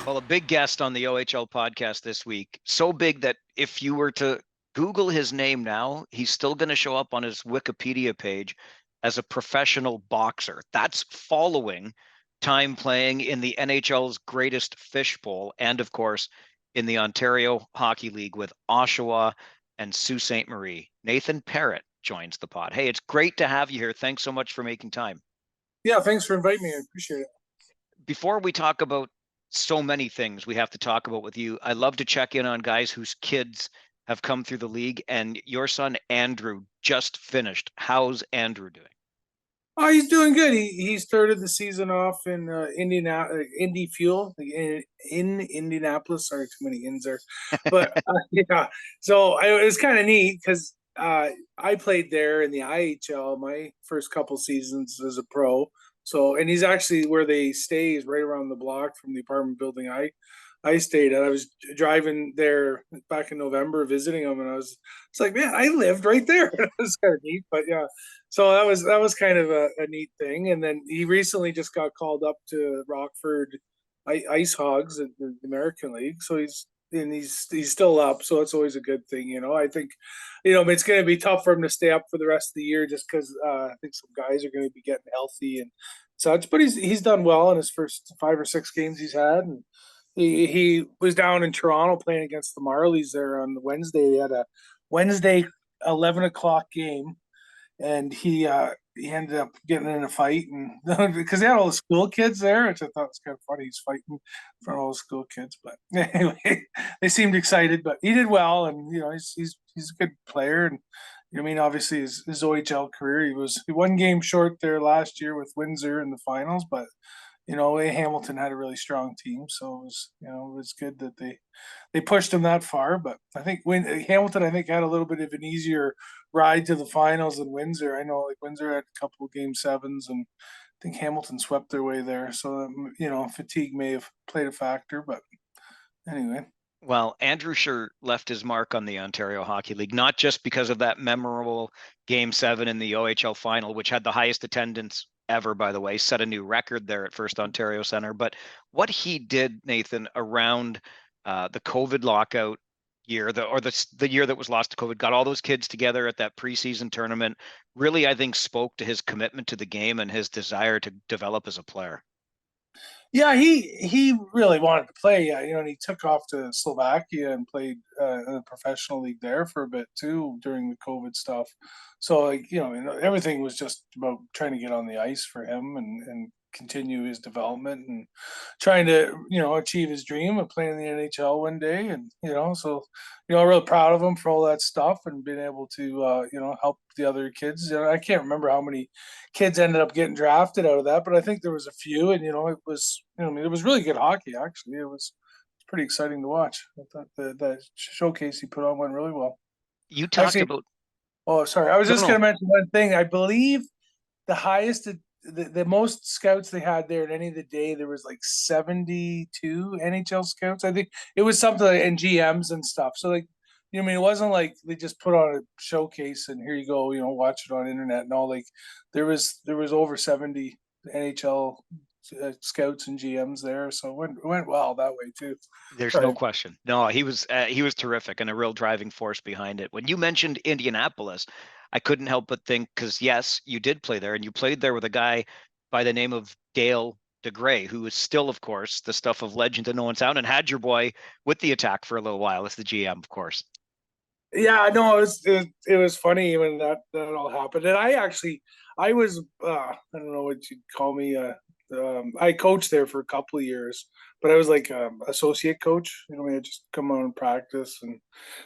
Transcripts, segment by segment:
Well, a big guest on the OHL podcast this week. So big that if you were to Google his name now, he's still going to show up on his Wikipedia page as a professional boxer. That's following time playing in the NHL's Greatest Fish Bowl and, of course, in the Ontario Hockey League with Oshawa and Sault Ste. Marie. Nathan Perrott joins the pod. Hey, it's great to have you here. Thanks so much for making time. Yeah, thanks for inviting me. I appreciate it. Before we talk about so many things we have to talk about with you, I love to check in on guys whose kids have come through the league, and your son Andrew just finished. How's Andrew doing? Oh, he's doing good. He started the season off in Indy Fuel in Indianapolis. Sorry, too many ins there, but yeah. So it was kind of neat because I played there in the IHL my first couple seasons as a pro. So and he's actually where they stay is right around the block from the apartment building I stayed at. I was driving there back in November visiting him, and it's like, man, I lived right there. It was kind of neat, but yeah. So that was kind of a neat thing. And then he recently just got called up to Rockford Ice Hogs in the American League. So he's still up, so it's always a good thing, I think, it's going to be tough for him to stay up for the rest of the year just because I think some guys are going to be getting healthy and such. But he's done well in his first 5 or 6 games he's had, and he was down in Toronto playing against the Marlies there on Wednesday. They had a Wednesday 11 o'clock game, and he ended up getting in a fight, and because they had all the school kids there, which I thought was kind of funny. He's fighting in front of all the school kids, but anyway, they seemed excited. But he did well, and he's a good player, and obviously his OHL career, he one game short there last year with Windsor in the finals, but Hamilton had a really strong team, so it was good that they pushed him that far. But I think when Hamilton, I think, had a little bit of an easier ride to the finals than Windsor. I know, like, Windsor had a couple of game sevens, and I think Hamilton swept their way there. So fatigue may have played a factor, but anyway. Well, Andrew sure left his mark on the Ontario Hockey League, not just because of that memorable Game 7 in the OHL Final, which had the highest attendance ever, by the way, set a new record there at First Ontario Center. But what he did, Nathan, around the COVID lockout year, the year that was lost to COVID, got all those kids together at that preseason tournament, really, I think, spoke to his commitment to the game and his desire to develop as a player. Yeah, he really wanted to play. Yeah, and he took off to Slovakia and played in the professional league there for a bit too during the COVID stuff. So, like, everything was just about trying to get on the ice for him and continue his development and trying to achieve his dream of playing in the NHL one day. And so I'm really proud of him for all that stuff and being able to help the other kids. I can't remember how many kids ended up getting drafted out of that, but I think there was a few, and it was it was really good hockey. Actually, it was pretty exciting to watch. I thought the showcase he put on went really well. You talked Actually, about oh, sorry, I was no, just going no. to mention one thing. I believe the highest, the most scouts they had there at any of the day, there was like 72 NHL scouts. I think it was something like, and GMs and stuff. So, like, it wasn't like they just put on a showcase and here you go, watch it on internet and all. Like, there was over 70 NHL scouts and GMs there, so it went well that way too. There's no Right. question. No, he was terrific and a real driving force behind it. When you mentioned Indianapolis, I couldn't help but think, because yes, you did play there, and you played there with a guy by the name of Dale DeGray, who is still, of course, the stuff of legend in Owen Sound, and had your boy with the Attack for a little while as the GM, of course. Yeah, no, it was funny when that all happened, and I was I don't know what you'd call me. I coached there for a couple of years, but I was like associate coach. I just come on and practice and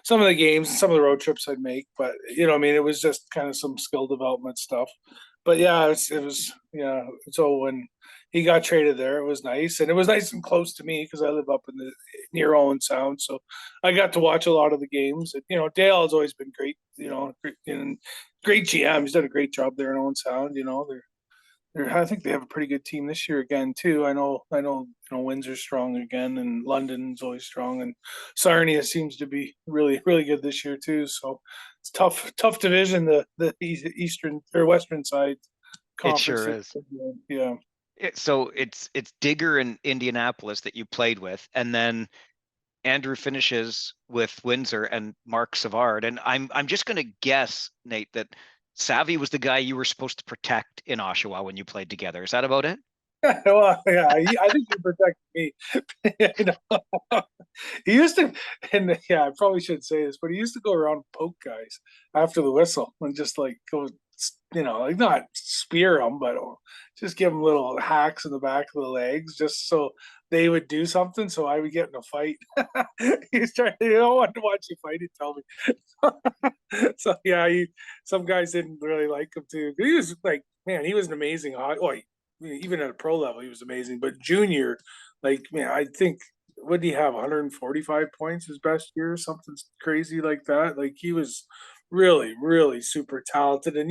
some of the games, some of the road trips I'd make. But it was just kind of some skill development stuff. But yeah, it was yeah. So when he got traded there, it was nice, and it was nice and close to me because I live up in the near Owen Sound, so I got to watch a lot of the games. And, Dale has always been great. And great GM. He's done a great job there in Owen Sound. I think they have a pretty good team this year again too. I know. Windsor's strong again, and London's always strong, and Sarnia seems to be really, really good this year too. So it's tough division. The eastern or western side It conference. sure is. Yeah. So it's Digger in Indianapolis that you played with, and then Andrew finishes with Windsor and Mark Savard. And I'm just going to guess, Nate, that Savvy was the guy you were supposed to protect in Oshawa when you played together. Is that about it? Well, yeah, I think he protected me. You know? He used to, and yeah, I probably shouldn't say this, but he used to go around and poke guys after the whistle and just like go, like not spear them, but just give them little hacks in the back of the legs just so they would do something. So I would get in a fight. He's trying, want to watch you fight. He tell me. So yeah, some guys didn't really like him too. He was like, man, he was an amazing even at a pro level, he was amazing. But junior, like, man, I think what did he have? 145 points his best year, something crazy like that. Like he was really, really super talented. And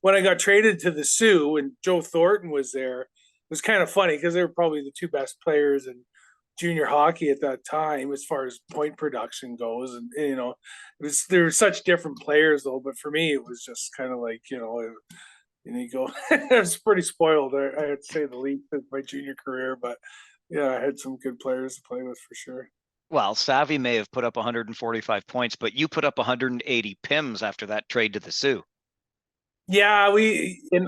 when I got traded to the Sioux and Joe Thornton was there, it was kind of funny because they were probably the two best players in junior hockey at that time as far as point production goes. And they were such different players though. But for me, it was just kind of like and you go, I was pretty spoiled. I had to say the least in my junior career, but yeah, I had some good players to play with for sure. Well, Savvy may have put up 145 points, but you put up 180 PIMs after that trade to the Sioux. Yeah,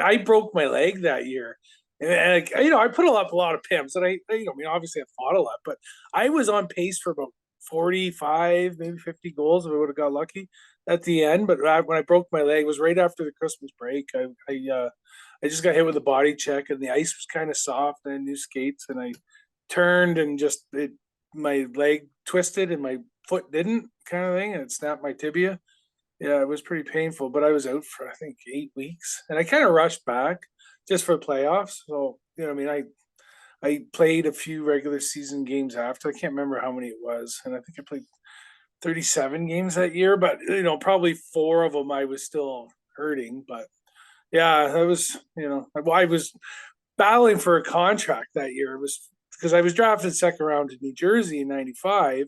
I broke my leg that year, and I put up a lot of PIMs, and obviously I fought a lot, but I was on pace for about 45, maybe 50 goals if I would have got lucky at the end. But when I broke my leg, it was right after the Christmas break. I just got hit with a body check, and the ice was kind of soft, and I had new skates, and I turned and my leg twisted and my foot didn't, kind of thing, and it snapped my tibia. Yeah, it was pretty painful, but I was out for I think 8 weeks, and I kind of rushed back just for the playoffs. So I played a few regular season games after. I can't remember how many it was, and I think I played 37 games that year. But probably four of them I was still hurting. But yeah, I was battling for a contract that year. It was because I was drafted second round to New Jersey in '95,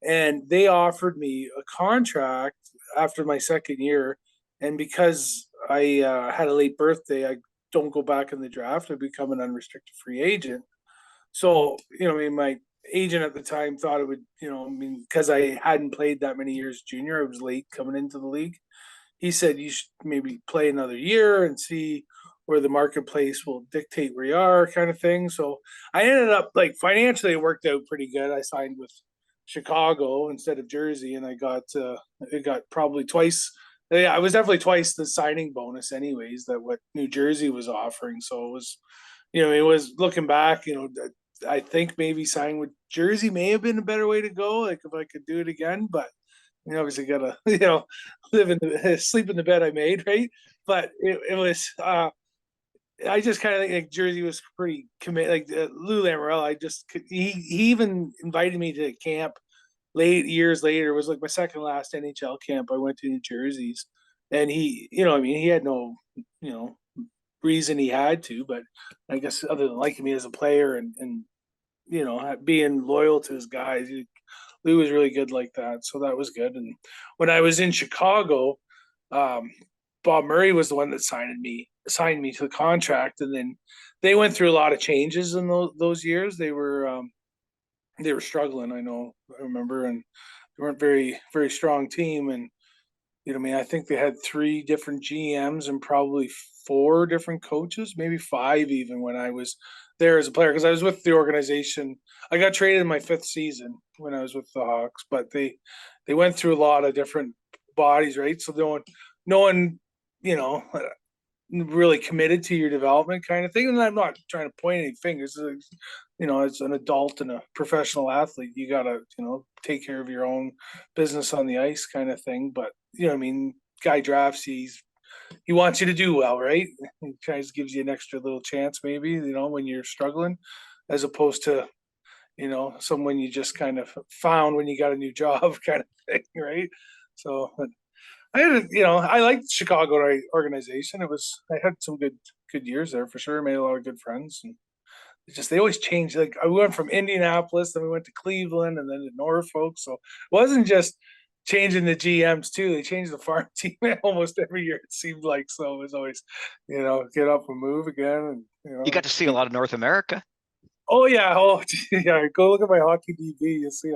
and they offered me a contract after my second year. And because I had a late birthday, I don't go back in the draft. I become an unrestricted free agent. So, my agent at the time thought it would, because I hadn't played that many years junior, I was late coming into the league. He said you should maybe play another year and see where the marketplace will dictate where you are, kind of thing. So I ended up like financially it worked out pretty good. I signed with Chicago instead of Jersey, and I got it got probably twice. Yeah, I was definitely twice the signing bonus, anyways, that what New Jersey was offering. So it was looking back, I think maybe signing with Jersey may have been a better way to go. Like if I could do it again, but obviously gotta sleep in the bed I made, right? But it was I just kind of think like Jersey was pretty committed. Like Lou Lamorello, he even invited me to camp years later. It was like my second last NHL camp. I went to New Jersey's, and he had no reason he had to, but I guess other than liking me as a player and being loyal to his guys, Lou was really good like that. So that was good. And when I was in Chicago, um, Bob Murray was the one that signed me to the contract, and then they went through a lot of changes in those years. They were struggling. I remember, and they weren't very very strong team. And I think they had three different GMs and probably four different coaches, maybe five even when I was there as a player, because I was with the organization. I got traded in my fifth season when I was with the Hawks, but they went through a lot of different bodies, right? So no one, you know, really committed to your development kind of thing. And I'm not trying to point any fingers. As an adult and a professional athlete, you gotta, take care of your own business on the ice kind of thing. But guy drafts you, he wants you to do well, right? He tries gives you an extra little chance, maybe, when you're struggling, as opposed to, someone you just kind of found when you got a new job kind of thing, right? So I liked Chicago organization. I had some good years there for sure. Made a lot of good friends, and they always changed. Like I went from Indianapolis, then we went to Cleveland, and then to Norfolk. So it wasn't just changing the GMs too. They change the farm team almost every year, it seemed like. So it was always, get up and move again. And, You got to see a lot of North America. oh yeah. Oh yeah. Go look at my hockey DB. You see,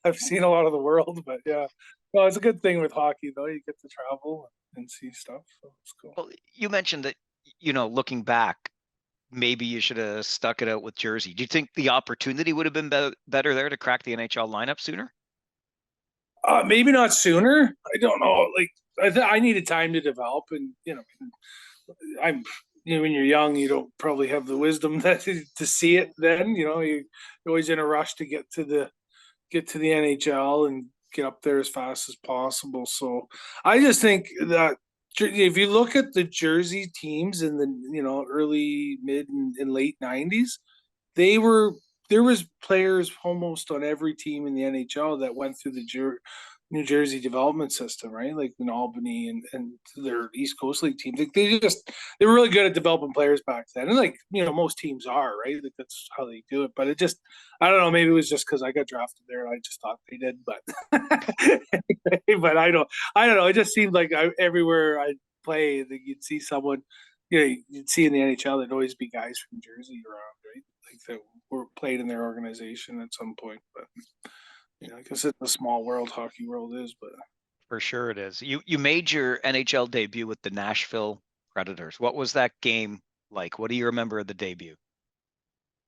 I've seen a lot of the world, but yeah. No, it's a good thing with hockey though. You get to travel and see stuff. So it's cool. Well, you mentioned that, looking back, maybe you should have stuck it out with Jersey. Do you think the opportunity would have been better there to crack the NHL lineup sooner? Maybe not sooner. I don't know. Like I needed time to develop, and I'm when you're young, you don't probably have the wisdom that to see it. Then you're always in a rush to get to the NHL and get up there as fast as possible. So I just think that if you look at the Jersey teams in the early, mid, and late '90s, there was players almost on every team in the NHL that went through the New Jersey development system, right? Like in Albany and their East Coast League teams. Like they were really good at developing players back then. And most teams are, right? Like that's how they do it. But I don't know, maybe it was just because I got drafted there and I just thought they did. But but I don't know. It just seemed like everywhere I play that you'd see someone, you'd see in the NHL, there'd always be guys from Jersey around, right? Like that were played in their organization at some point. But I guess it's a small world, hockey world is, but For sure it is. You made your NHL debut with the Nashville Predators. What was that game like? What do you remember of the debut?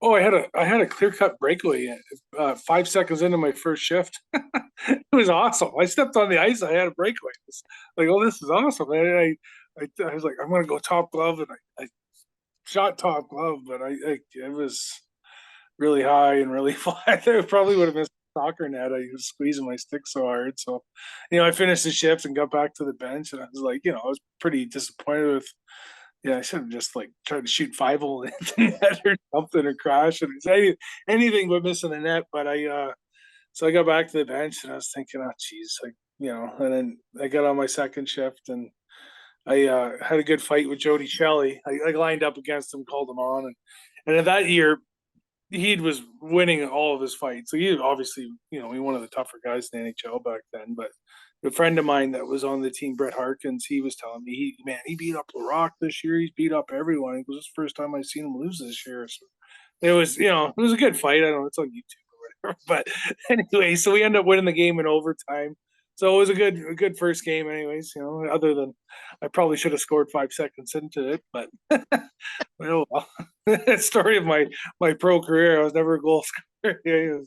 oh, I had a clear cut breakaway 5 seconds into my first shift. It was awesome. I stepped on the ice. I had a breakaway. It's like, oh, this is awesome. I was like, I'm gonna go top glove, and I shot top glove, but it was really high and really flat. I probably would have missed the soccer net. I was squeezing my stick so hard. So, I finished the shift and got back to the bench, and I was like, I was pretty disappointed with. Yeah, I should have just tried to shoot 5-hole into the net or something or crash and anything but missing the net. But so I got back to the bench and I was thinking, oh, geez, and then I got on my second shift and I had a good fight with Jody Shelley. I lined up against him, called him on, and in that year he was winning all of his fights. So he obviously, he one of the tougher guys in the NHL back then. But a friend of mine that was on the team, Brett Harkins, he was telling me, he beat up LaRock this year. He's beat up everyone. It was the first time I've seen him lose this year. So it was, it was a good fight. I don't know, it's on YouTube or whatever. But anyway, so we ended up winning the game in overtime. So it was a good first game, anyways. Other than I probably should have scored 5 seconds into it, but oh well. Story of my pro career. I was never a goal scorer. Yeah,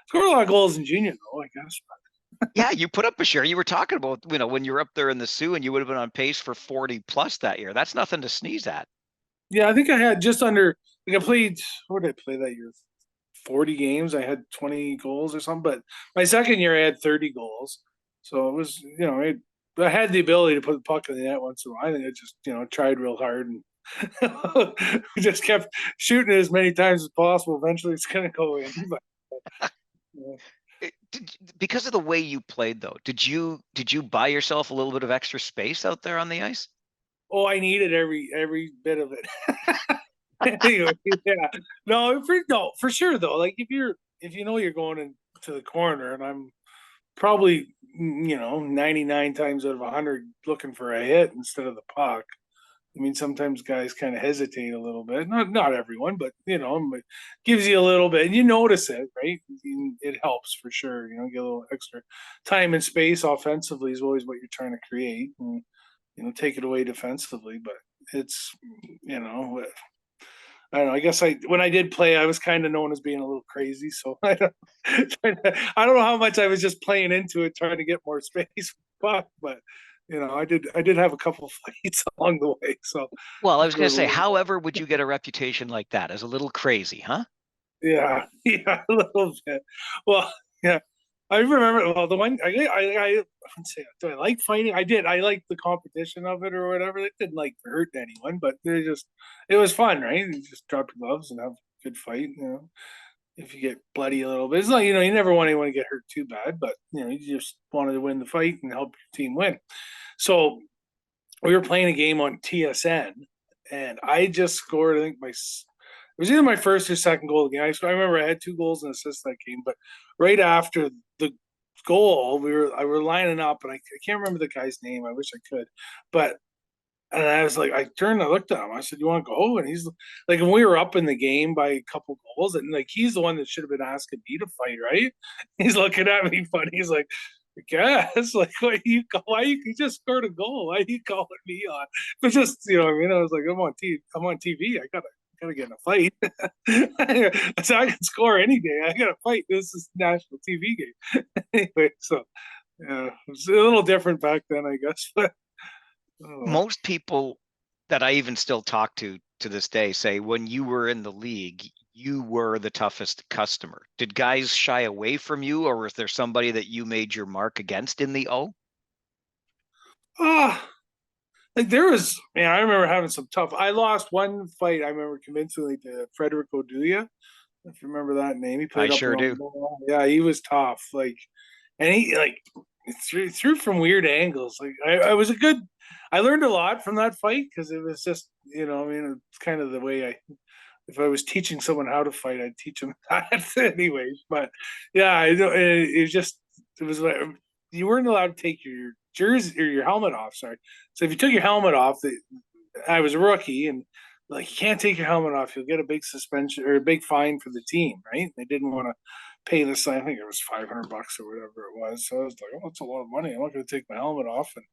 scored a lot of goals in junior, though, I guess. Yeah, you put up a share. You were talking about, when you're up there in the Sioux and you would have been on pace for 40 plus that year. That's nothing to sneeze at. Yeah, I think I had just under. I played. What did I play that year? 40 games. I had 20 goals or something. But my second year, I had 30 goals. So it was, I had the ability to put the puck in the net once in a while. I think I just, tried real hard and just kept shooting it as many times as possible. Eventually, it's going to go in. But, Because of the way you played, though, did you buy yourself a little bit of extra space out there on the ice? Oh, I needed every bit of it. Anyway, yeah, no, for sure though. Like if you're going into the corner, and I'm probably 99 times out of 100 looking for a hit instead of the puck. I mean, sometimes guys kind of hesitate a little bit. Not everyone, but it gives you a little bit, and you notice it, right? It helps for sure. Get a little extra time and space offensively is always what you're trying to create, and take it away defensively. But it's I don't know. I guess when I did play, I was kind of known as being a little crazy. So I don't know how much I was just playing into it, trying to get more space. But I did have a couple of fights along the way. So well, I was going to say, however, would you get a reputation like that as a little crazy, huh? Yeah, a little bit. Well, yeah. I remember. Well, the one I say, do I like fighting? I did. I liked the competition of it or whatever. It didn't hurt anyone, but it was fun, right? You just drop your gloves and have a good fight. If you get bloody a little bit, it's not. You never want anyone to get hurt too bad, but you just wanted to win the fight and help your team win. So we were playing a game on TSN, and I just scored. I think it was either my first or second goal of the game. I remember I had 2 goals and assists that game, but right after goal, we were lining up, and I can't remember the guy's name. I wish I could, but and I was like, I turned, I looked at him. I said, "You want to go?" And he's like, and we were up in the game by a couple goals, and like he's the one that should have been asking me to fight, right? He's looking at me funny. He's like, "I guess, like, why you just scored a goal? Why are you calling me on?" But just I mean, I was like, I'm on TV. I gotta get in a fight. So I can score any day. I gotta fight. This is a national TV game. Anyway, so yeah, it was a little different back then, I guess. But Most people that I even still talk to this day say when you were in the league, you were the toughest customer. Did guys shy away from you, or was there somebody that you made your mark against in the O? like there was, man, I remember having some tough. I lost one fight. I remember convincingly to Frederick Oduya, if you remember that name. He I played up in sure do. Omaha. Yeah, he was tough. Like, and he like threw from weird angles. Like, I was a good. I learned a lot from that fight because it was just, I mean, it's kind of the way if I was teaching someone how to fight, I'd teach them that anyways. But yeah, I know it was just, it was like you weren't allowed to take your jersey or your helmet off. Sorry. So if you took your helmet off, I was a rookie, and like you can't take your helmet off, you'll get a big suspension or a big fine for the team, right? They didn't want to pay this. I think it was $500 or whatever it was. So I was like, oh, that's a lot of money. I'm not going to take my helmet off. And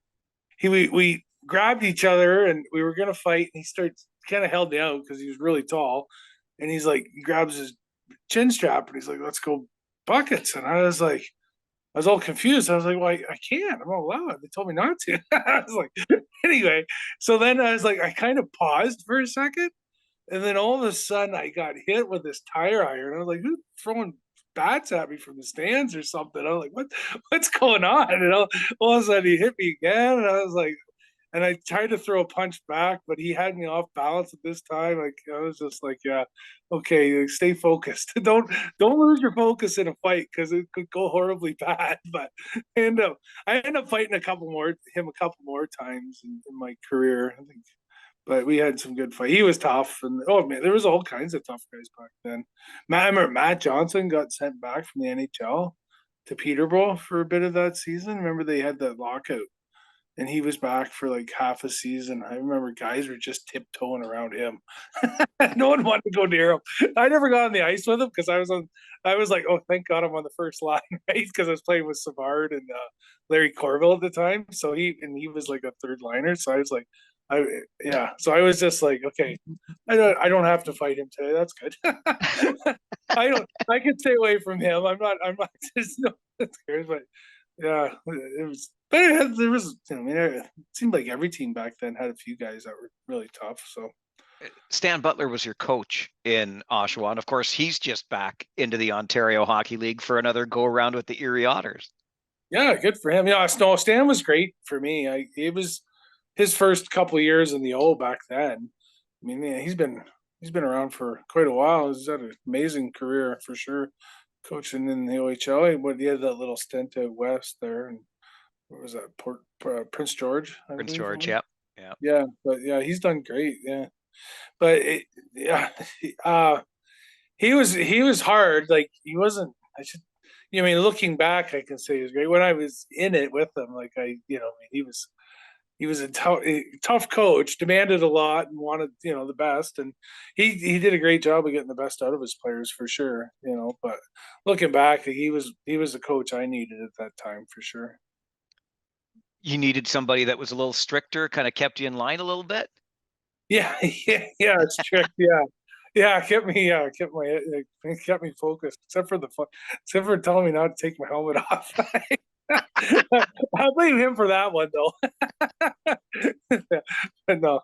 we grabbed each other, and we were going to fight. And he starts kind of held me out because he was really tall, and he's like, he grabs his chin strap, and he's like, let's go buckets. And I was like, I was all confused. I was like, well, I can't. I'm not allowed. They told me not to. I was like, anyway. So then I was like, I kind of paused for a second. And then all of a sudden I got hit with this tire iron. I was like, who's throwing bats at me from the stands or something? I was like, what's going on? And all of a sudden he hit me again. And I was like, and I tried to throw a punch back, but he had me off balance at this time. Like I was just like, yeah, okay, stay focused. Don't lose your focus in a fight because it could go horribly bad. But I end up fighting him a couple more times in my career. I think, but we had some good fight. He was tough, and oh man, there was all kinds of tough guys back then. I remember Matt Johnson got sent back from the NHL to Peterborough for a bit of that season. Remember they had that lockout, and he was back for like half a season. I remember guys were just tiptoeing around him. No one wanted to go near him. I never got on the ice with him because I was like, oh, thank God I'm on the first line, right? Because I was playing with Savard and Larry Corville at the time. So he was like a third liner. So I was like, yeah. So I was just like, okay, I don't have to fight him today. That's good. I can stay away from him. I'm not just no scared, but yeah, it was. But there was, I mean, it seemed like every team back then had a few guys that were really tough. So Stan Butler was your coach in Oshawa, and of course, he's just back into the Ontario Hockey League for another go around with the Erie Otters. yeah, good for him. Yeah, no, Stan was great for me. It was his first couple of years in the O back then. I mean, yeah, he's been around for quite a while. He's had an amazing career for sure, coaching in the OHL. But he had that little stint out west there, and what was that? Prince George, I Prince believe. George, yeah, yeah. Yeah, but yeah, he's done great. Yeah, but yeah, he was hard. Like he wasn't. I should. I mean, looking back, I can say he was great. When I was in it with him, like he was a tough coach, demanded a lot and wanted the best, and he did a great job of getting the best out of his players for sure. But looking back, he was the coach I needed at that time for sure. You needed somebody that was a little stricter, kind of kept you in line a little bit. Yeah, yeah, strict. Yeah, kept me focused. Except for telling me not to take my helmet off. I blame him for that one though. But no.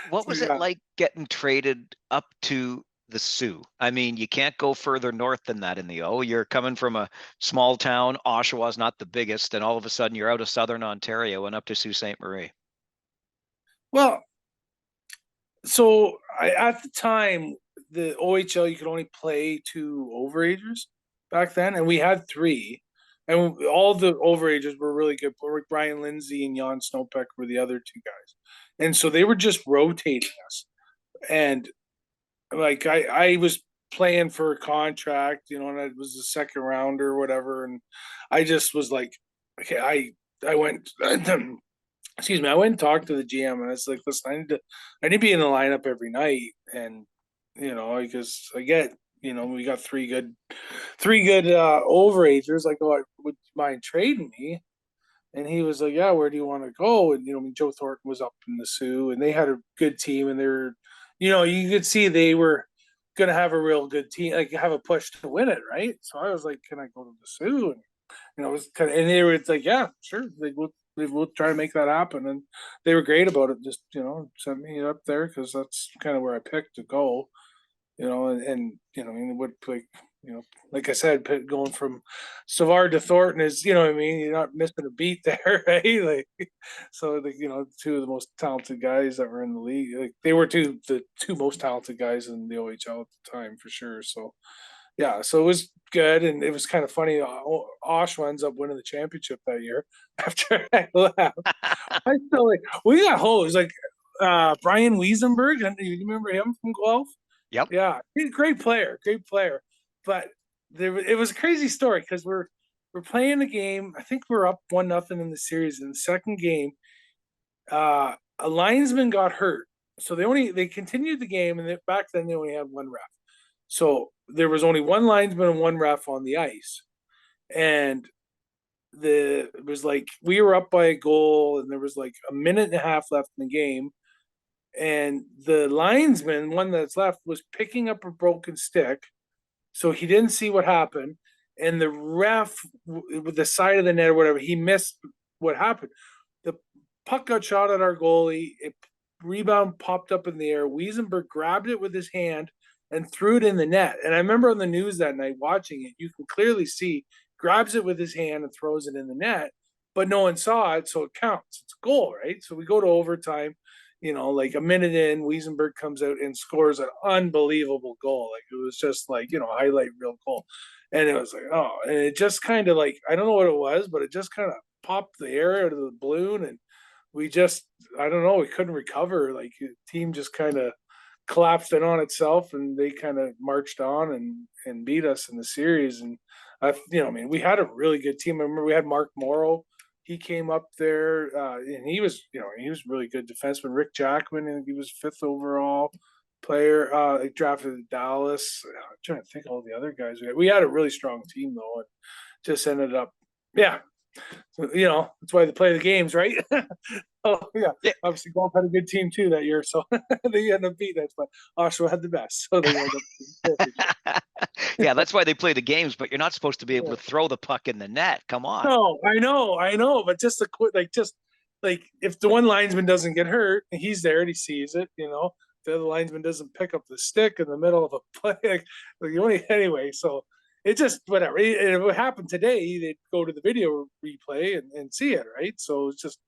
What was it like getting traded up to the Sioux? I mean, you can't go further north than that in the O. You're coming from a small town. Oshawa's not the biggest, and all of a sudden you're out of southern Ontario and up to Sault Ste. Marie. Well, so at the time, the OHL you could only play 2 overagers back then, and we had 3, and all the overagers were really good. Brian Lindsay and Jan Snowpeck were the other 2 guys, and so they were just rotating us. And like I was playing for a contract, and it was a second round or whatever. And I just was like, okay, I went, excuse me, I went and talked to the GM, and I was like, listen, I need to be in the lineup every night. And, because I get, we got three good overagers. Like, oh, would you mind trading me? And he was like, yeah, where do you want to go? And, Joe Thornton was up in the Sioux, and they had a good team, and they were, you could see they were going to have a real good team, like have a push to win it, right? So I was like, can I go to the Sioux? And, it was kind of, and they were like, yeah, sure. We'll try to make that happen. And they were great about it. Just, sent me up there because that's kind of where I picked to go, I mean, it would like I said, going from Savard to Thornton is, I mean, you're not missing a beat there, right? Like, so two of the most talented guys that were in the league, like they were the two most talented guys in the OHL at the time for sure. So yeah, so it was good, and it was kind of funny. Oshawa ends up winning the championship that year after I left. I feel like we got hosed. Like Brian Wiesenberg, and you remember him from Guelph? Yep. Yeah, he's a great player, But it was a crazy story because we're playing the game. I think we're up 1-0 in the series. In the second game, a linesman got hurt, so they continued the game, and back then they only had one ref. So there was only one linesman and one ref on the ice, and it was like we were up by a goal, and there was like a minute and a half left in the game, and the linesman, one that's left, was picking up a broken stick, so he didn't see what happened, and the ref with the side of the net or whatever, he missed what happened. The puck got shot at our goalie. It rebound popped up in the air. Wiesenberg grabbed it with his hand and threw it in the net. And I remember on the news that night watching it, you can clearly see grabs it with his hand and throws it in the net, but no one saw it, so it counts. It's a goal, right? So we go to overtime. Like a minute in, Wiesenberg comes out and scores an unbelievable goal. Like it was just like, highlight reel goal. And it was like, oh, and it just kind of like, I don't know what it was, but it just kind of popped the air out of the balloon. And I don't know, we couldn't recover. Like the team just kind of collapsed in on itself, and they kind of marched on and beat us in the series. And I mean, we had a really good team. I remember we had Mark Morrow. He came up there, and he was really good defenseman. Rick Jackman, and he was 5th overall player. Drafted in Dallas. I'm trying to think of all the other guys. We had a really strong team though, and just ended up, yeah. So, that's why they play the games, right? Oh yeah. Obviously, Guelph had a good team too that year, so they ended up beating us. But Oshawa had the best, so they ended up. Yeah, that's why they play the games. But you're not supposed to be able to throw the puck in the net. Come on. No, I know. But just like if the one linesman doesn't get hurt, he's there and he sees it. The other linesman doesn't pick up the stick in the middle of a play. Anyway, so it just whatever. If it happened today, they'd go to the video replay and see it, right? So it's just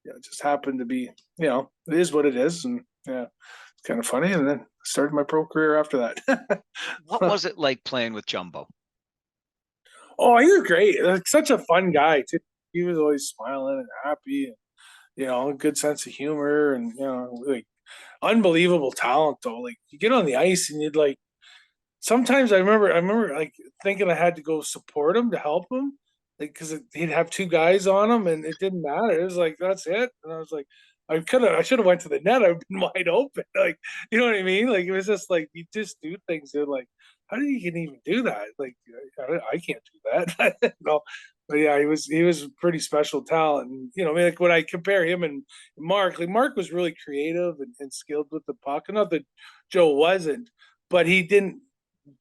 it just happened to be, it is what it is, and yeah, it's kind of funny. And then started my pro career after that. What was it like playing with Jumbo? Oh, he was great. Like, such a fun guy too. He was always smiling and happy, and good sense of humor, and like unbelievable talent though. Like you get on the ice and you'd like. Sometimes I remember like thinking I had to go support him to help him, like because he'd have two guys on him and it didn't matter. It was like that's it, and I was like, I should have went to the net. I've been wide open, like you know what I mean. Like it was just like you just do things. You're like, how do you even do that? Like I can't do that. No, but yeah, he was pretty special talent, and I mean, like when I compare him and Mark, like Mark was really creative and skilled with the puck. Not that Joe wasn't, but he didn't.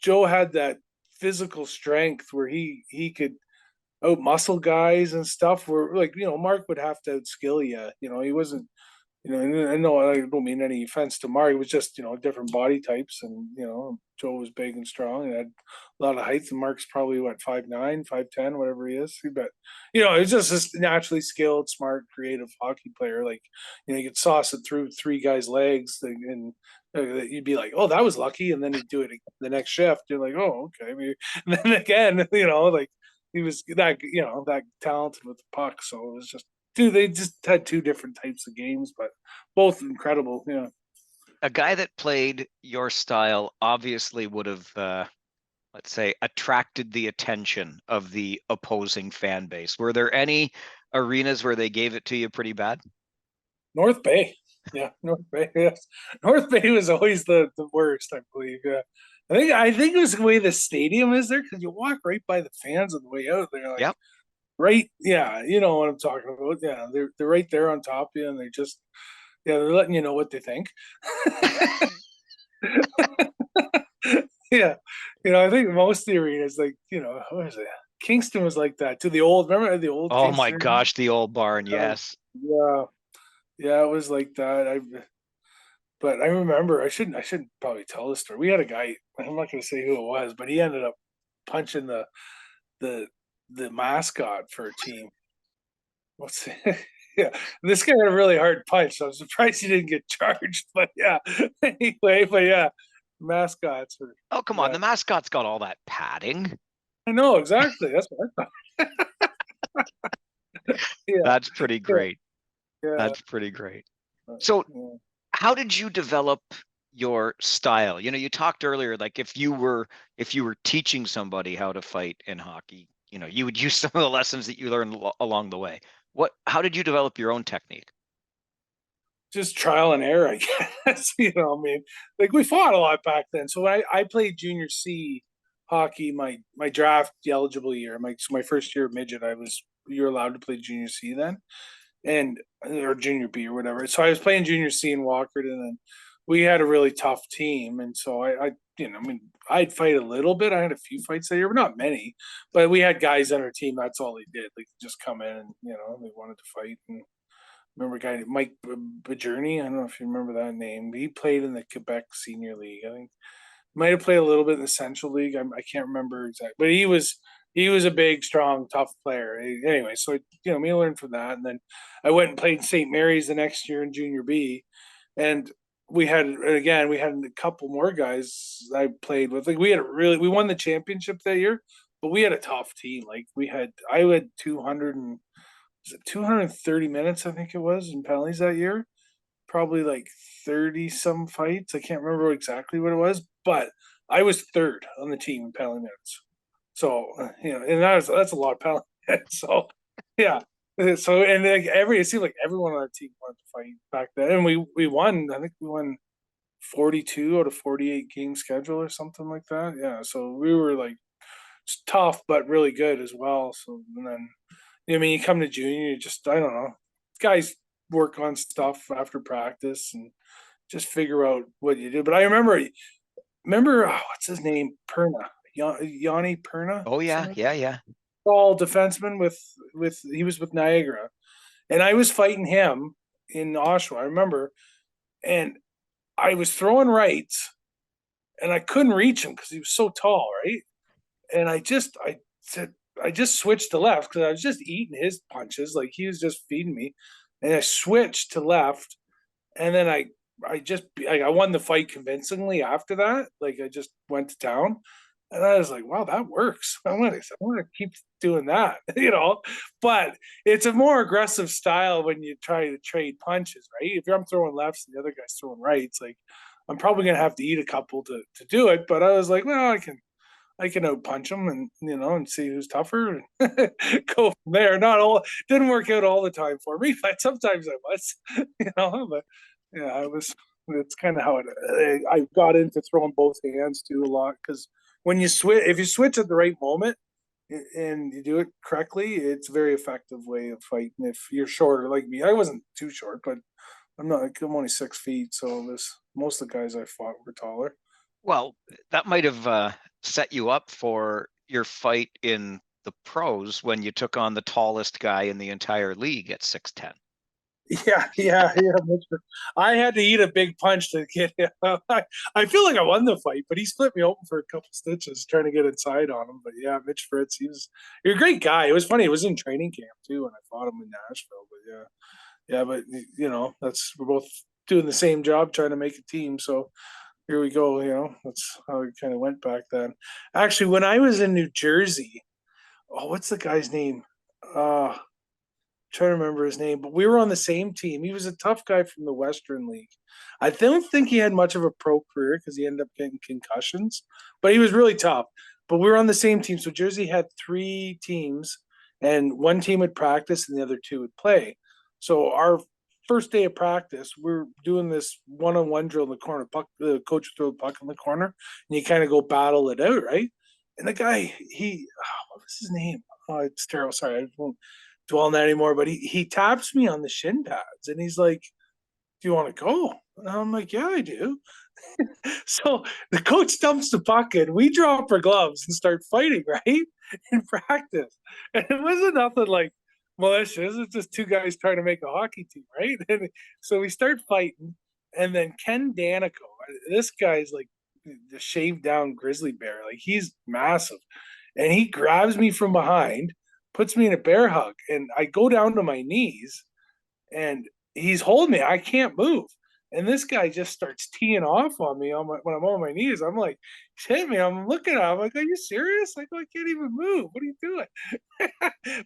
Joe had that physical strength where he could out muscle guys and stuff. Where like Mark would have to outskill you. He wasn't. I know I don't mean any offense to Mark. It was just different body types, and Joe was big and strong and had a lot of height. And Mark's probably what 5'9", 5'10", whatever he is. But he's just this naturally skilled, smart, creative hockey player. Like you could sauce it through three guys' legs and you'd be like, oh, that was lucky. And then he'd do it again the next shift. You're like, oh, okay. And then again, like he was that talented with the puck. So it was just, they just had two different types of games, but both incredible. Yeah. a guy that played your style obviously would have, let's say, attracted the attention of the opposing fan base. Were there any arenas where they gave it to you pretty bad? North Bay. Yeah, North Bay. Yes. North Bay was always the worst, I believe. Yeah. I think it was the way the stadium is there because you walk right by the fans on the way out. They're like Yep. right, yeah, you know what I'm talking about. Yeah, they're right there on top of you, and they're letting you know what they think. Yeah, I think most of the arenas, like what is it? Kingston was like that too. Remember the old Oh my Kingston arena? gosh, the old barn, yes. Yeah, yeah, it was like that. But I remember I shouldn't probably tell the story. We had a guy. I'm not going to say who it was, but he ended up punching the the mascot for a team. What's yeah? This guy had a really hard punch, so I'm surprised he didn't get charged. But yeah, anyway, but yeah, mascots are Oh, come on, yeah. the mascot's got all that padding. I know exactly. That's what I thought. Yeah, That's pretty yeah, great. yeah. That's pretty great. So, Yeah. how did you develop your style? You talked earlier, like if you were teaching somebody how to fight in hockey, you would use some of the lessons that you learned along the way. How did you develop your own technique? Just trial and error, I guess. I mean, like we fought a lot back then. So I played junior C hockey my draft eligible year. My first year of midget, you're allowed to play junior C then, and or junior B or whatever. So I was playing junior C in Walkerton, and we had a really tough team. And so I mean, I'd fight a little bit. I had a few fights that year, but not many. But we had guys on our team. That's all they did. Like just come in and they wanted to fight. And remember a guy named Mike Bajorny. I don't know if you remember that name. He played in the Quebec Senior League. I think might have played a little bit in the Central League. I can't remember exactly, but he was a big, strong, tough player. Anyway, so me learned from that, and then I went and played St. Mary's the next year in Junior B, and we had a couple more guys I played with. Like we won the championship that year, but we had a tough team. Like I had 230 minutes, I think it was, in penalties that year. Probably like 30 some fights. I can't remember exactly what it was, but I was third on the team in penalty minutes. So, and that's a lot of penalty minutes. So, yeah. So, and like it seemed like everyone on our team wanted to fight back then. And we won. I think we won 42 out of 48 game schedule or something like that. Yeah. So we were like tough, but really good as well. So, and then I mean, you come to junior, I don't know, guys work on stuff after practice and just figure out what you do. But I remember what's his name, Perna, Yanni Perna, Oh yeah, something. yeah, yeah. Tall defenseman with he was with Niagara, and I was fighting him in Oshawa. I remember, and I was throwing rights, and I couldn't reach him because he was so tall, right? And I said I just switched to left because I was just eating his punches, like he was just feeding me, and I switched to left, and then I won the fight convincingly after that. Like I just went to town, and I was like, wow, that works. I'm gonna keep doing that, But it's a more aggressive style when you try to trade punches, right? If I'm throwing lefts and the other guy's throwing rights, like I'm probably gonna have to eat a couple to do it. But I was like, well, I can out punch them and see who's tougher and go from there. Not all didn't work out all the time for me, but sometimes I was, but yeah, I was. It's kind of how I got into throwing both hands too a lot because when if you switch at the right moment and you do it correctly, it's a very effective way of fighting. If you're shorter like me, I wasn't too short, but I'm only 6 feet, so most of the guys I fought were taller. Well, that might have set you up for your fight in the pros when you took on the tallest guy in the entire league at 6'10". Yeah. I had to eat a big punch to get him. I feel like I won the fight, but he split me open for a couple stitches trying to get inside on him. But yeah, Mitch Fritz, he's a great guy. It was funny. It was in training camp too when I fought him in Nashville. But yeah, but we're both doing the same job trying to make a team. So here we go. That's how it kind of went back then. Actually, when I was in New Jersey, what's the guy's name? trying to remember his name, but we were on the same team. He was a tough guy from the Western League. I don't think he had much of a pro career because he ended up getting concussions, but he was really tough. But we were on the same team. So Jersey had 3 teams, and one team would practice and the other 2 would play. So our first day of practice, we're doing this one-on-one drill in the corner. The coach would throw the puck in the corner, and you kind of go battle it out, right? And the guy, what was his name? Oh, it's terrible. Sorry, I won't dwell on that anymore. But he taps me on the shin pads, and he's like, "Do you want to go?" And I'm like, "Yeah, I do." So the coach dumps the puck in. We drop our gloves and start fighting, right? In practice. And it wasn't nothing like malicious. It's just 2 guys trying to make a hockey team, right? And so we start fighting. And then Ken Danico, this guy's like the shaved down grizzly bear. Like he's massive. And he grabs me from behind, puts me in a bear hug. And I go down to my knees and he's holding me. I can't move. And this guy just starts teeing off on me when I'm on my knees. I'm like, he's hitting me. I'm looking at him. I'm like, are you serious? Like, I can't even move. What are you doing?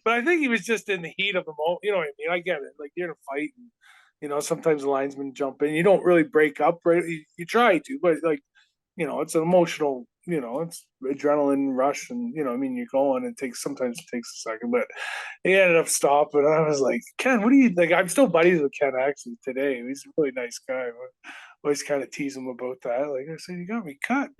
But I think he was just in the heat of the moment. You know what I mean? I get it. Like, you're in a fight. And, sometimes the linesmen jump in. You don't really break up, right? You try to, but, like, it's an emotional, it's adrenaline rush. And, I mean, you're going and sometimes it takes a second. But he ended up stopping. And I was like, Ken, what do you like? I'm still buddies with Ken actually today. He's a really nice guy. But always kind of tease him about that. Like I said, you got me cut.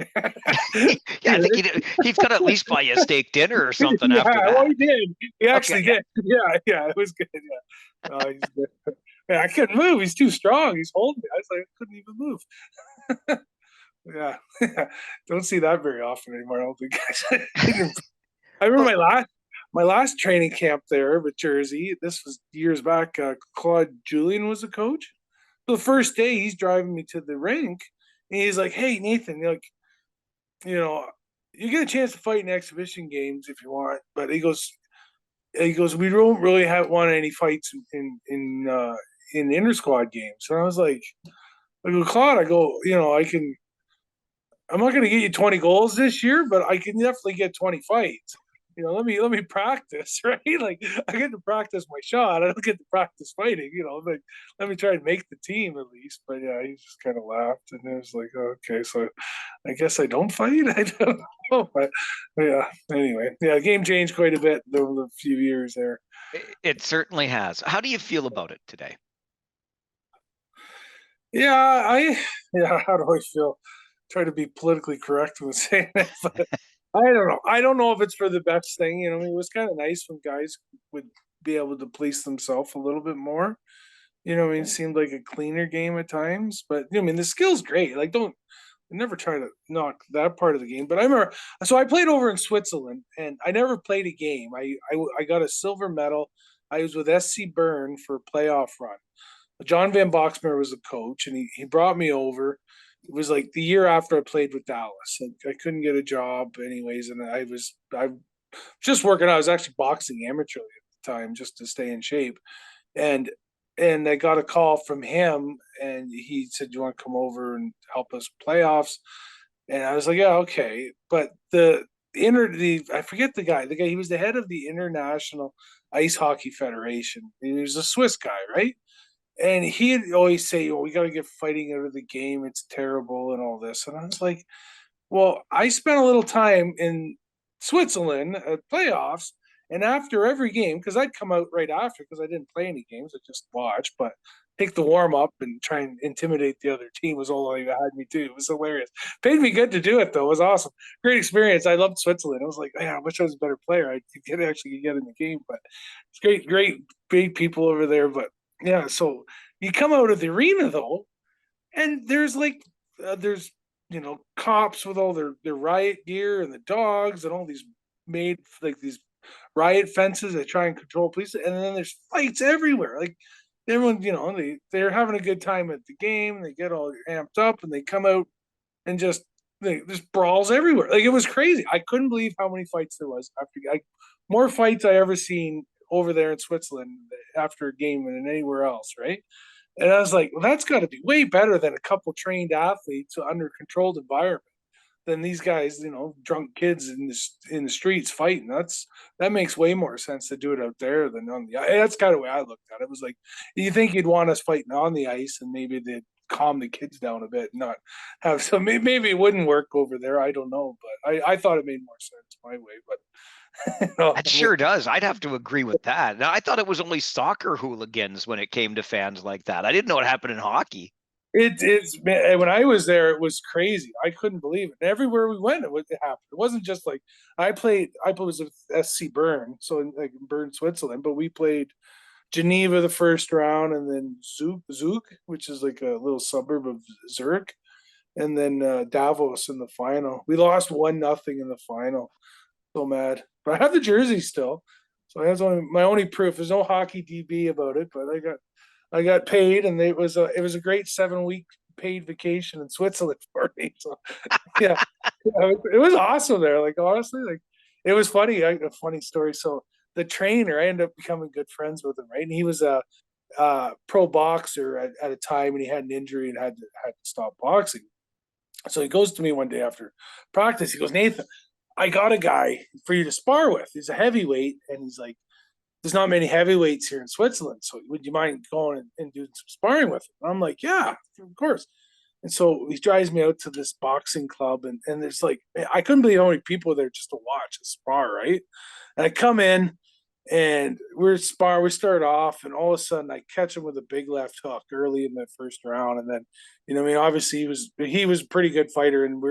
Yeah, I think he's got to at least buy you a steak dinner or something after that. Well, he did. He actually did. Yeah, it was good. Yeah. He's good. Yeah, I couldn't move. He's too strong. He's holding me. I was like, I couldn't even move. Yeah, don't see that very often anymore. I don't think. I remember my last training camp there with Jersey. This was years back. Claude Julien was the coach. So the first day, he's driving me to the rink, and he's like, "Hey, Nathan, you get a chance to fight in exhibition games if you want." But he goes, "We don't really have won any fights in inter squad games." And I was like, Claude, I can. I'm not going to get you 20 goals this year, but I can definitely get 20 fights. Let me practice, right? Like I get to practice my shot. I don't get to practice fighting. Like let me try and make the team at least. But yeah, he just kind of laughed, and it was like, oh, okay, so I guess I don't fight. I don't know, but yeah. Anyway, yeah, game changed quite a bit over the few years there. It certainly has. How do you feel about it today? Yeah, how do I feel? Try to be politically correct with saying it, but I don't know. I don't know if it's for the best thing. I mean, it was kind of nice when guys would be able to police themselves a little bit more. I mean, it seemed like a cleaner game at times, but I mean, the skill's great. Like, don't never try to knock that part of the game. But I remember, so I played over in Switzerland, and I never played a game. I got a silver medal. I was with SC Bern for a playoff run. John Van Boxmeer was the coach, and he brought me over. It was like the year after I played with Dallas. I couldn't get a job anyways, and I was just working out. I was actually boxing amateurly at the time just to stay in shape. And I got a call from him, and he said, "Do you want to come over and help us playoffs?" And I was like, "Yeah, okay." But I forget the guy. He was the head of the International Ice Hockey Federation. He was a Swiss guy, right? And he'd always say, "Oh, we got to get fighting out of the game. It's terrible," and all this. And I was like, well, I spent a little time in Switzerland at playoffs, and after every game, because I'd come out right after because I didn't play any games, I just watched, but take the warm up and try and intimidate the other team was all they had me do. It was hilarious. Paid me good to do it though. It was awesome. Great experience. I loved Switzerland. I was like, man, I wish I was a better player. I could actually get in the game, but it's great people over there. But yeah, so you come out of the arena though, and there's cops with all their riot gear and the dogs and all these made like these riot fences that try and control police, and then there's fights everywhere. Like everyone, they're having a good time at the game. They get all amped up, and they come out and just there's brawls everywhere. Like it was crazy. I couldn't believe how many fights there was more fights I ever seen over there in Switzerland after a game than anywhere else, right? And I was like, well, that's got to be way better than a couple trained athletes under a controlled environment than these guys, drunk kids in the streets fighting. That makes way more sense to do it out there than on the ice. That's kind of the way I looked at it. It was like, you think you'd want us fighting on the ice, and maybe they'd calm the kids down a bit, not have some. Maybe it wouldn't work over there. I don't know, but I thought it made more sense my way. But That sure does. I'd have to agree with that. Now, I thought it was only soccer hooligans when it came to fans like that. I didn't know it happened in hockey. It's when I was there, it was crazy. I couldn't believe it. Everywhere we went, it happened. It wasn't just like I was with SC Bern, so like in Bern, Switzerland, but we played Geneva the first round, and then Zug, which is like a little suburb of Zurich, and then Davos in the final. We lost 1-0 in the final. So mad, but I have the jersey still, so that's my only proof. There's no hockey DB about it, but I got paid, and it was a great 7-week paid vacation in Switzerland for me. So yeah, it was awesome there. Like honestly, like it was funny. A funny story. So the trainer, I ended up becoming good friends with him, right? And he was a pro boxer at a time, and he had an injury and had to stop boxing. So he goes to me one day after practice. He goes, Nathan, I got a guy for you to spar with. He's a heavyweight, and he's like, there's not many heavyweights here in Switzerland, so would you mind going and doing some sparring with him? And I'm like, yeah, of course. And so he drives me out to this boxing club, and there's like, I couldn't believe how many people there just to watch a spar, right? And I come in, and we start off, and all of a sudden I catch him with a big left hook early in the first round. And then, obviously he was a pretty good fighter, and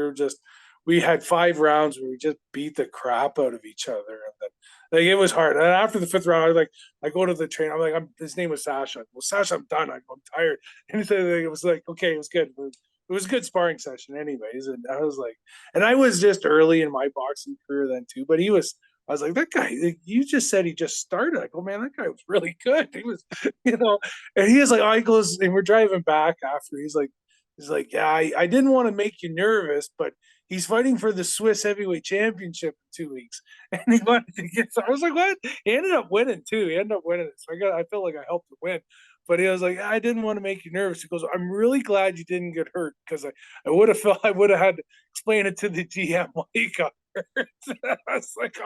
we had 5 rounds where we just beat the crap out of each other. And then like it was hard. And after the 5th round, I go to the trainer. I'm like, his name was Sasha. Well, Sasha, I'm done. I'm tired. And it was like, okay, it was good. It was a good sparring session anyways. And I was like, and I was just early in my boxing career then too, but I was like, that guy, you just said he just started. I go, man, that guy was really good. He was, and he was like, he goes, and we're driving back after. He's like, yeah, I didn't want to make you nervous, but he's fighting for the Swiss heavyweight championship in 2 weeks. And he wanted to get, I was like, what? He ended up winning too. He ended up winning it. So I felt like I helped him win. But he was like, I didn't want to make you nervous. He goes, I'm really glad you didn't get hurt, because I would have felt I would have had to explain it to the GM why he got hurt. I was like,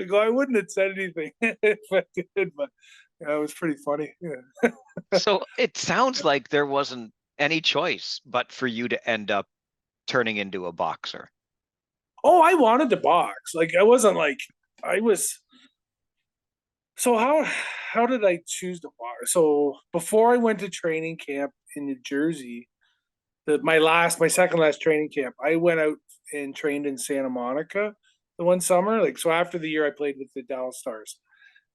I wouldn't have said anything if I did, but yeah, it was pretty funny. Yeah. So it sounds like there wasn't any choice but for you to end up turning into a boxer. Oh, I wanted to box. Like I wasn't like I was. So how did I choose to box? So before I went to training camp in New Jersey, my second last training camp, I went out and trained in Santa Monica the one summer. Like so after the year I played with the Dallas Stars.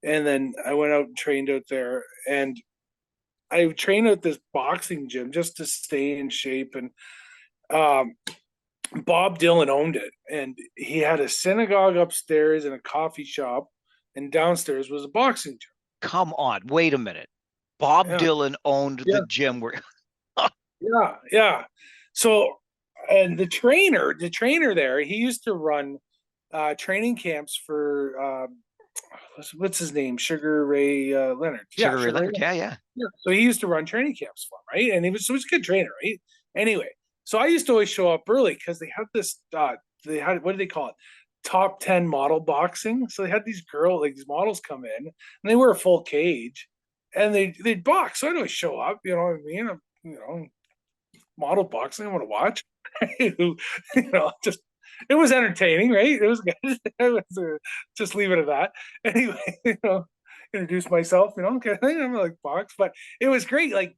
And then I went out and trained out there, and I trained at this boxing gym just to stay in shape. And Bob Dylan owned it, and he had a synagogue upstairs and a coffee shop, and downstairs was a boxing gym. Come on, wait a minute. Bob Yeah. Dylan owned the gym where Yeah. So, and the trainer there, he used to run training camps for what's his name, Sugar Ray Leonard. Sugar Ray Sugar Leonard. Ray. Yeah. Yeah. So he used to run training camps for him, right? And he was a good trainer, right? Anyway, so I used to always show up early because they had this. They had, what do they call it? Top 10 model boxing. So they had these models come in, and they were a full cage, and they'd box. So I'd always show up. You know what I mean? Model boxing. I want to watch. Just it was entertaining, right? It was good. Just leave it at that. Anyway, introduce myself, okay, I'm like box, but it was great. Like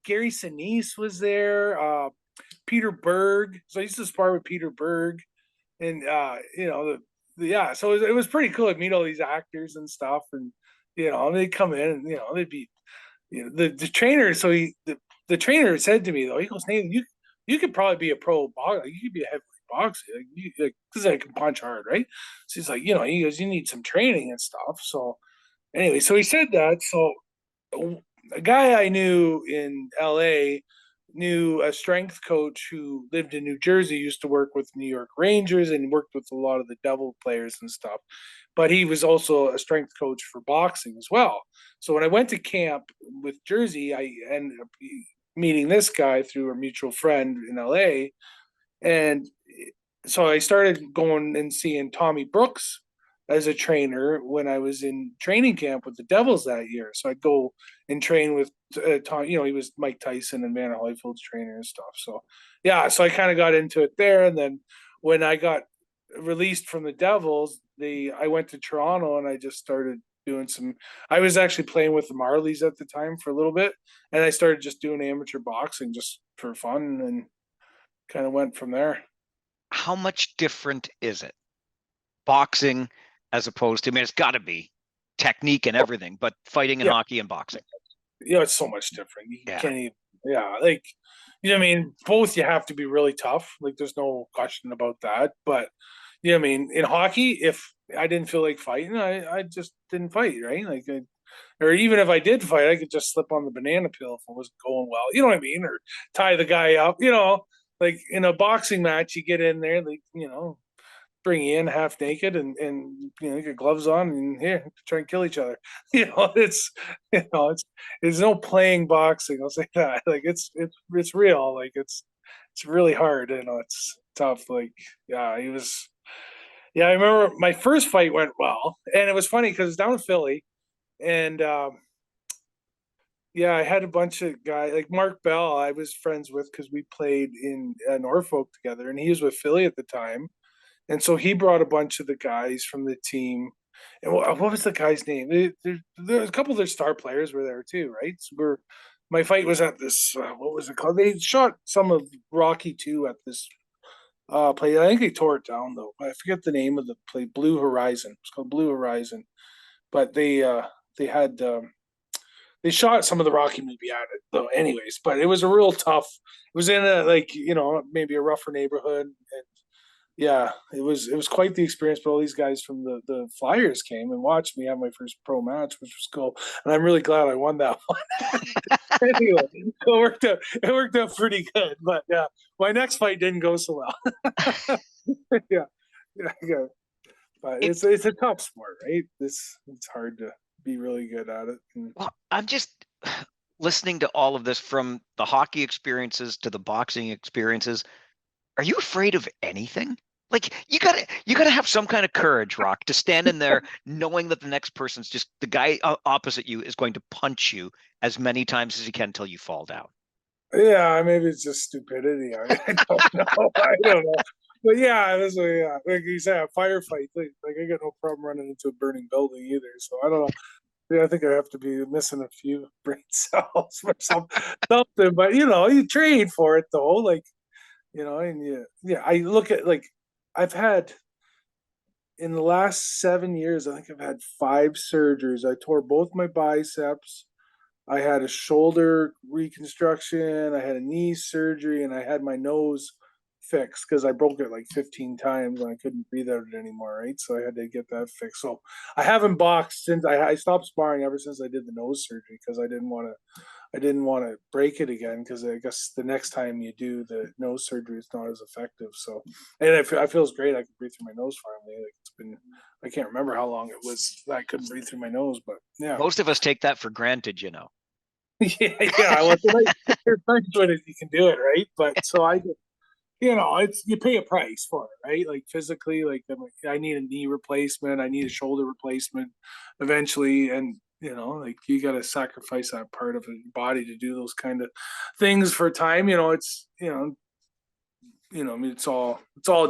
Gary Sinise was there, Peter Berg. So I used to spar with Peter Berg, and so it was pretty cool. I'd meet all these actors and stuff, and they'd come in, and they'd be, the trainer. So the trainer said to me though, he goes, Nathan, you could probably be a pro boxer. You could be a heavyweight boxer, because I can punch hard, right? So he's like, he goes, you need some training and stuff. So anyway, so he said that. So a guy I knew in LA knew a strength coach who lived in New Jersey, used to work with New York Rangers and worked with a lot of the Devil players and stuff. But he was also a strength coach for boxing as well. So when I went to camp with Jersey, I ended up meeting this guy through a mutual friend in LA. And so I started going and seeing Tommy Brooks as a trainer when I was in training camp with the Devils that year. So I'd go and train with Tom. He was Mike Tyson and Vanna Holyfield's trainer and stuff. So yeah, so I kind of got into it there. And then when I got released from the Devils, I went to Toronto and I just started doing some. I was actually playing with the Marlies at the time for a little bit, and I started just doing amateur boxing just for fun and kind of went from there. How much different is it? Boxing as opposed to, I mean, it's got to be technique and everything, but fighting in Yeah, hockey and boxing. it's so much different. You Yeah. can't even, yeah, like, I mean, both you have to be really tough. Like, there's no question about that. But, I mean, in hockey, if I didn't feel like fighting, I just didn't fight, right? Like, or even if I did fight, I could just slip on the banana peel if it wasn't going well. You know what I mean? Or tie the guy up, like in a boxing match, you get in there, like, bring you in half naked and get gloves on and here try and kill each other. It's it's no playing boxing. I'll say that. Like it's real. Like it's really hard. It's tough. Like yeah, he was. Yeah, I remember my first fight went well, and it was funny because it's down in Philly, and yeah, I had a bunch of guys like Mark Bell. I was friends with because we played in Norfolk together, and he was with Philly at the time. And so he brought a bunch of the guys from the team. And what was the guy's name? There's a couple of their star players were there too, right? So my fight was at this, what was it called? They shot some of Rocky 2 at this play. I think they tore it down though. I forget the name of the play. Blue Horizon. It's called Blue Horizon. But they had they shot some of the Rocky movie at it though. Anyways, but it was a real tough. It was in a maybe a rougher neighborhood, and yeah, it was quite the experience. But all these guys from the Flyers came and watched me have my first pro match, which was cool, and I'm really glad I won that one. Anyway, it worked out pretty good. But yeah, my next fight didn't go so well. Yeah, yeah. But It, it's a tough sport, right? It's hard to be really good at it. well, I'm just listening to all of this, from the hockey experiences to the boxing experiences. Are you afraid of anything? Like you gotta have some kind of courage, Rock, to stand in there knowing that the next person's just the guy opposite you is going to punch you as many times as he can until you fall down. Yeah, maybe it's just stupidity. I don't know. I don't know. But yeah, like you said, a firefight. Like I got no problem running into a burning building either. So I don't know. Yeah, I think I have to be missing a few brain cells or something. But you train for it though. Like and yeah. I look at like I've had in the last 7 years. I think I've had 5 surgeries. I tore both my biceps. I had a shoulder reconstruction, I had a knee surgery, and I had my nose fixed because I broke it like 15 times and I couldn't breathe out it anymore, right? So I had to get that fixed. So I haven't boxed since I stopped sparring ever since I did the nose surgery because I didn't want to break it again because I guess the next time you do the nose surgery, it's not as effective. So, and I feels great. I can breathe through my nose finally. Like it's been, I can't remember how long it was that I couldn't breathe through my nose, but yeah. Most of us take that for granted, Yeah. Well, there's times when you can do it, right? But so it's you pay a price for it, right? Like physically, like I need a knee replacement, I need a shoulder replacement eventually, and like you got to sacrifice that part of your body to do those kind of things for time. It's I mean, it's all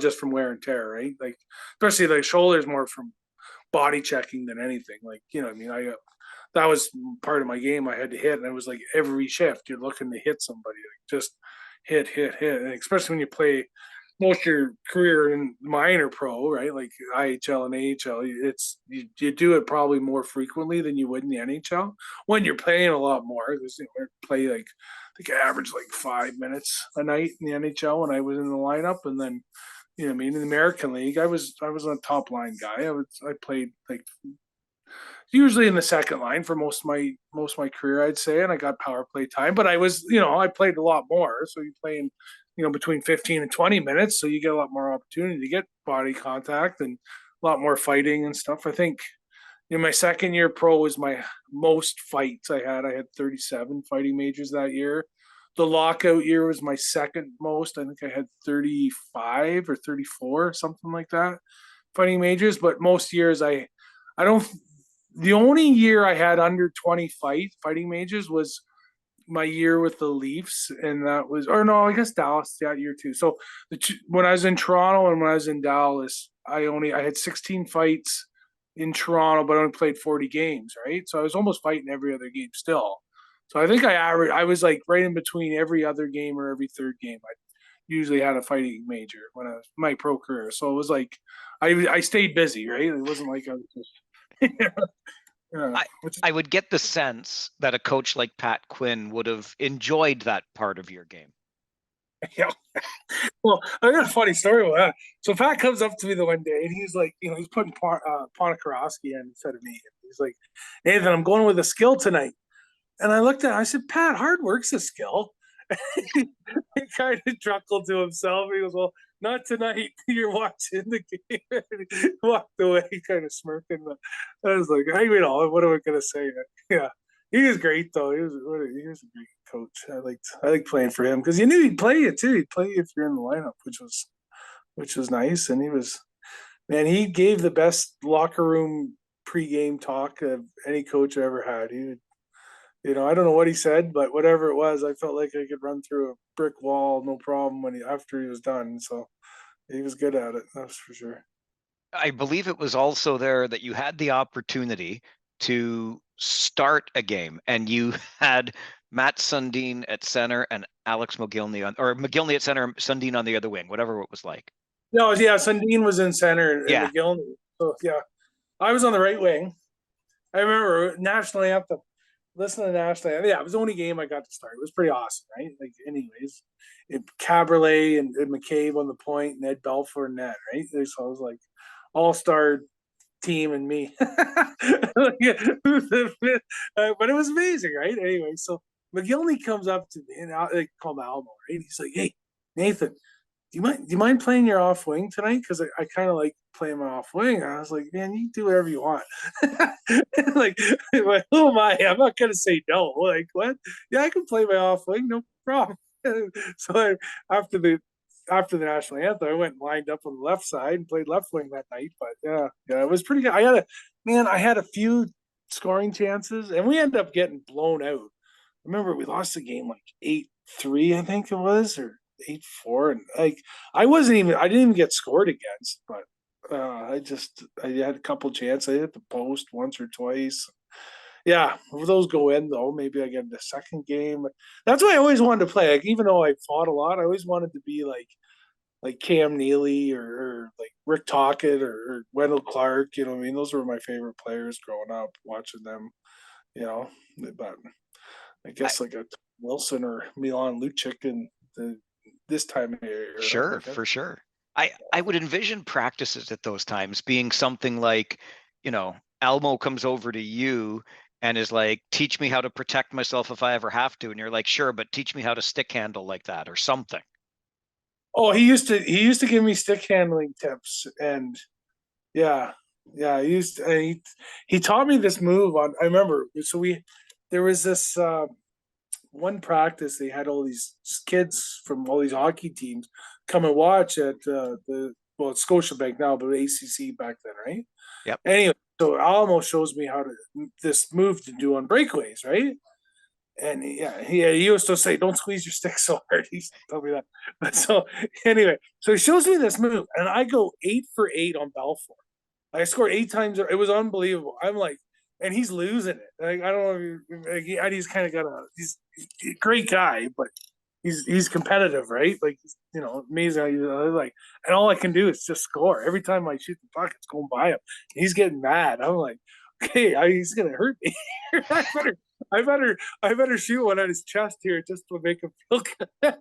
just from wear and tear, right? Like especially like shoulders more from body checking than anything. Like I mean, that was part of my game. I had to hit, and it was like every shift you're looking to hit somebody, like just hit, and especially when you play most of your career in minor pro, right? Like IHL and AHL, you do it probably more frequently than you would in the NHL when you're playing a lot more. Because play like I think I averaged like 5 minutes a night in the NHL when I was in the lineup, and then I mean, in the American League, I was a top line guy. I played like usually in the second line for most of my career, I'd say, and I got power play time. But I played a lot more. So you play in, between 15 and 20 minutes, so you get a lot more opportunity to get body contact and a lot more fighting and stuff. I think my second year pro was my most fights I had. I had 37 fighting majors that year. The lockout year was my second most. I think I had 35 or 34, something like that, fighting majors. But most years I don't. The only year I had under 20 fighting majors was my year with the Leafs, and that was, or no, I guess Dallas that year too. So when I was in Toronto and when I was in Dallas, I had 16 fights in Toronto, but I only played 40 games, right? So I was almost fighting every other game still. So I think I was like right in between every other game or every third game. I usually had a fighting major when I was my pro career. So it was like I stayed busy, right? It wasn't like I was just yeah, I would get the sense that a coach like Pat Quinn would have enjoyed that part of your game. yeah. Well, I got a funny story about that. So Pat comes up to me the one day and he's like, he's putting Ponokarowski in instead of me. He's like, Nathan, I'm going with a skill tonight. And I looked at him, I said, Pat, hard work's a skill. He kind of chuckled to himself. He goes, well, not tonight. You're watching the game. He walked away, kind of smirking. But I was like, what am I gonna say? Yeah, he was great though. He was a great coach. I liked playing for him because you knew he'd play it too. He'd play if you're in the lineup, which was nice. And he gave the best locker room pregame talk of any coach I ever had. He would I don't know what he said, but whatever it was, I felt like I could run through a brick wall, no problem after he was done. So he was good at it, that's for sure. I believe it was also there that you had the opportunity to start a game, and you had Matt Sundin at center and Alex McGillney or McGillney at center, Sundin on the other wing, whatever it was like. No, yeah, Sundin was in center and Yeah. McGillney. So yeah, I was on the right wing. I remember national anthem. Listen to the national anthem. Yeah, it was the only game I got to start. It was pretty awesome, right? Like, anyways, Caberlet and McCabe on the point, and Ed Belfour in net, right? So I was like all-star team and me. But it was amazing, right? Anyway, so McGillney comes up to me and I call him Almo, right? He's like, "Hey, Nathan, do you mind playing your off wing tonight? Because I kind of like playing my off wing." And I was like, "Man, you can do whatever you want." like, who am I? I'm not gonna say no. Like, what? Yeah, I can play my off wing, no problem. So after the national anthem, I went and lined up on the left side and played left wing that night. But yeah, it was pretty good. I had a few scoring chances, and we ended up getting blown out. Remember, we lost the game like 8-3, I think it was, or 8-4, and like I didn't even get scored against, but I had a couple chances. I hit the post once or twice. Yeah, if those go in though, maybe I get in the second game. That's why I always wanted to play. Like, even though I fought a lot, I always wanted to be like Cam Neely or like Rick Tocchet or Wendell Clark. You know what I mean? Those were my favorite players growing up, watching them. But I guess like a Wilson or Milan Lucic and this time of year. Sure, for sure. I would envision practices at those times being something like, Elmo comes over to you and is like, teach me how to protect myself if I ever have to. And you're like, sure, but teach me how to stick handle like that or something. Oh, he used to give me stick handling tips, and yeah, he taught me this move on. I remember, so there was this one practice. They had all these kids from all these hockey teams come and watch at it's Scotiabank now, but ACC back then, right? Yep. Anyway, so Alamo shows me this move to do on breakaways, right? And he used to say, "Don't squeeze your stick so hard." He told me that. But so anyway, so he shows me this move, and I go 8 for 8 on Belfour. I scored 8 times. It was unbelievable. I'm like, and he's losing it. Like, I don't know. He's kind of got he's a great guy, but he's competitive, right? Like, amazing. Like, and all I can do is just score. Every time I shoot the puck, it's going by him. He's getting mad. I'm like, okay, he's gonna hurt me. I better shoot one at his chest here just to make him feel good.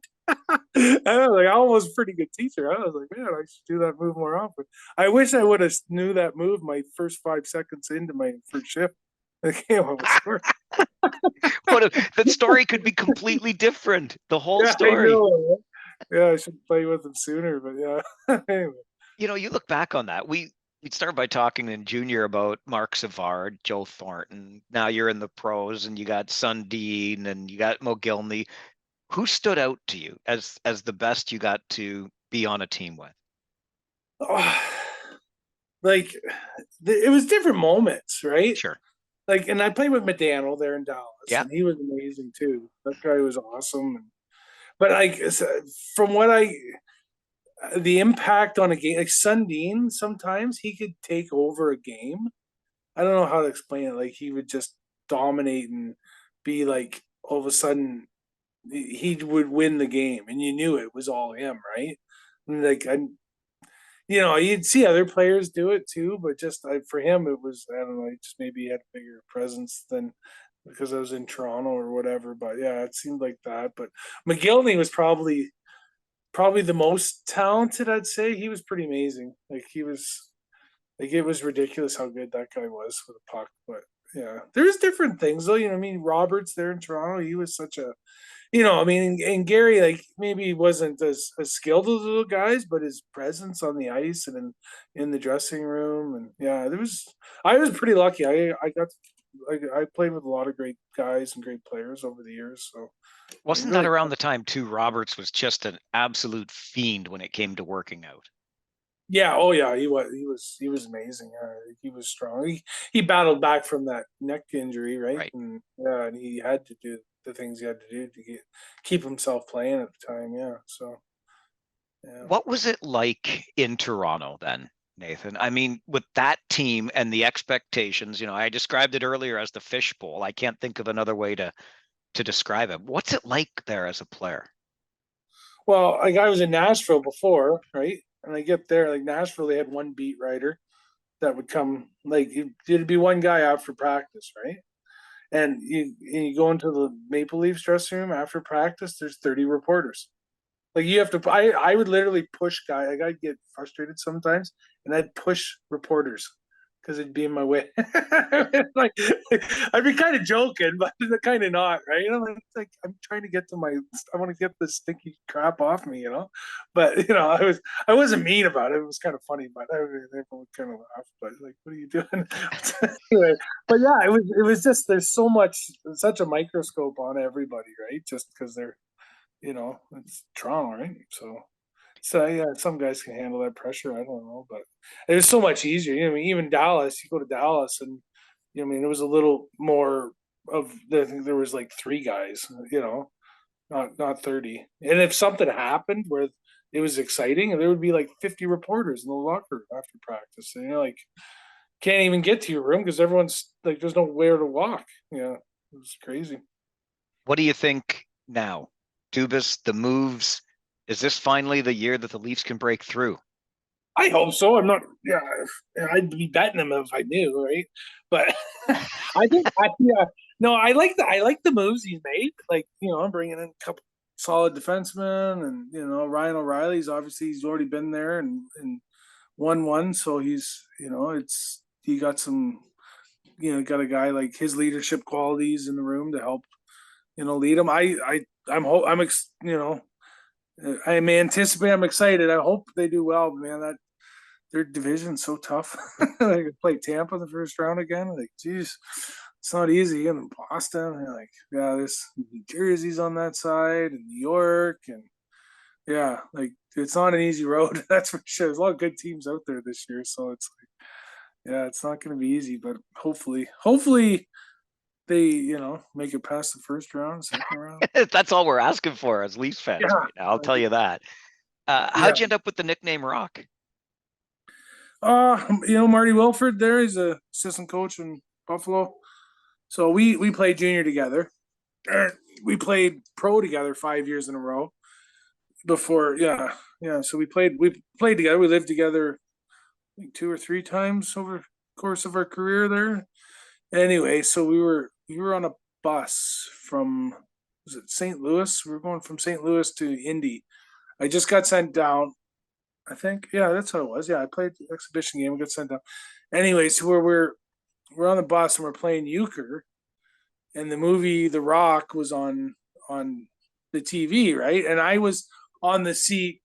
And I was like, I was a pretty good teacher. I was like, man, I should do that move more often. I wish I would have knew that move my first 5 seconds into my first shift. That story could be completely different. The whole story. I should play with him sooner, but yeah. Anyway. You look back on that. We'd start by talking in junior about Mark Savard, Joe Thornton. Now you're in the pros and you got Sundin and you got Mogilny. Who stood out to you as the best you got to be on a team with? Oh, like it was different moments, right? Sure. Like, and I played with McDaniel there in Dallas, Yeah. and he was amazing too. That guy was awesome. But like from what the impact on a game, like Sundin, sometimes he could take over a game. I don't know how to explain it. Like he would just dominate and be like all of a sudden he would win the game, and you knew it was all him, right? And like you'd see other players do it too, but just for him, it was I don't know. Just maybe he had a bigger presence than because I was in Toronto or whatever. But yeah, it seemed like that. But McGillney was probably the most talented. I'd say he was pretty amazing. Like he was like it was ridiculous how good that guy was with a puck. But yeah, there's different things though. I mean, Roberts there in Toronto, he was such a I mean, and Gary, like maybe he wasn't as skilled as the guys, but his presence on the ice and in the dressing room, and yeah, I was pretty lucky. I played with a lot of great guys and great players over the years, so Wasn't that really, around the time too? Roberts was just an absolute fiend when it came to working out. yeah, oh yeah, he was amazing. He was strong. He battled back from that neck injury, right? Right. And yeah, and he had to do the things he had to do to keep himself playing at the time. Yeah, so yeah. What was it like in Toronto then, Nathan? I mean, with that team and the expectations, I described it earlier as the fishbowl. I can't think of another way to describe it. What's it like there as a player? Well, like I was in Nashville before, right? And I get there, like Nashville, they had one beat writer that would come, like it'd be one guy out for practice, right? And you go into the Maple Leafs dressing room after practice, there's 30 reporters. Like you have to, I would literally push guys. Like I'd get frustrated sometimes, and I'd push reporters because it'd be in my way. like I'd be kind of joking, but kind of not, right? I'm trying to get to I want to get this stinky crap off me, But I wasn't mean about it. It was kind of funny, but everyone kind of laughed. But like, what are you doing? Anyway, but yeah, it was just there's such a microscope on everybody, right? Just because they're it's Toronto, right? So yeah, some guys can handle that pressure. I don't know, but it was so much easier. I mean, even Dallas, you go to Dallas, and I mean, it was a little more of. I think there was like three guys, not 30. And if something happened where it was exciting, there would be like 50 reporters in the locker room after practice, and you're like, can't even get to your room because everyone's like, there's nowhere to walk. Yeah, it was crazy. What do you think now? Dubas, the moves. Is this finally the year that the Leafs can break through? I hope so. I'm not. Yeah, I'd be betting him if I knew, right? But yeah. No, I like the moves he's made. Like I'm bringing in a couple solid defensemen, and Ryan O'Reilly's obviously he's already been there and won one, so he got some. Got a guy like his leadership qualities in the room to help lead him. I'm anticipate. I'm excited. I hope they do well, man. That their division's so tough. They play Tampa in the first round again. Like, geez, it's not easy. And Boston, and like, yeah, there's New Jersey's on that side, and New York, and yeah, like it's not an easy road. That's for sure. There's a lot of good teams out there this year, so it's like, yeah, it's not going to be easy, but hopefully they make it past the first round, second round. That's all we're asking for as Leafs fans Yeah, right now. I'll tell you that. yeah. How'd you end up with the nickname Rock? Marty Wilford there. He's a assistant coach in Buffalo. So we played junior together. We played pro together 5 years in a row. Before, yeah, yeah. So we played together. We lived together, I think 2 or 3 times over the course of our career there. Anyway, so we were on a bus from was it St. Louis? We were going from St. Louis to Indy. I just got sent down. I think, yeah, that's how it was. Yeah, I played the exhibition game. We got sent down. Anyway, so we're on the bus and we're playing euchre, and the movie The Rock was on the TV, right? And I was on the seat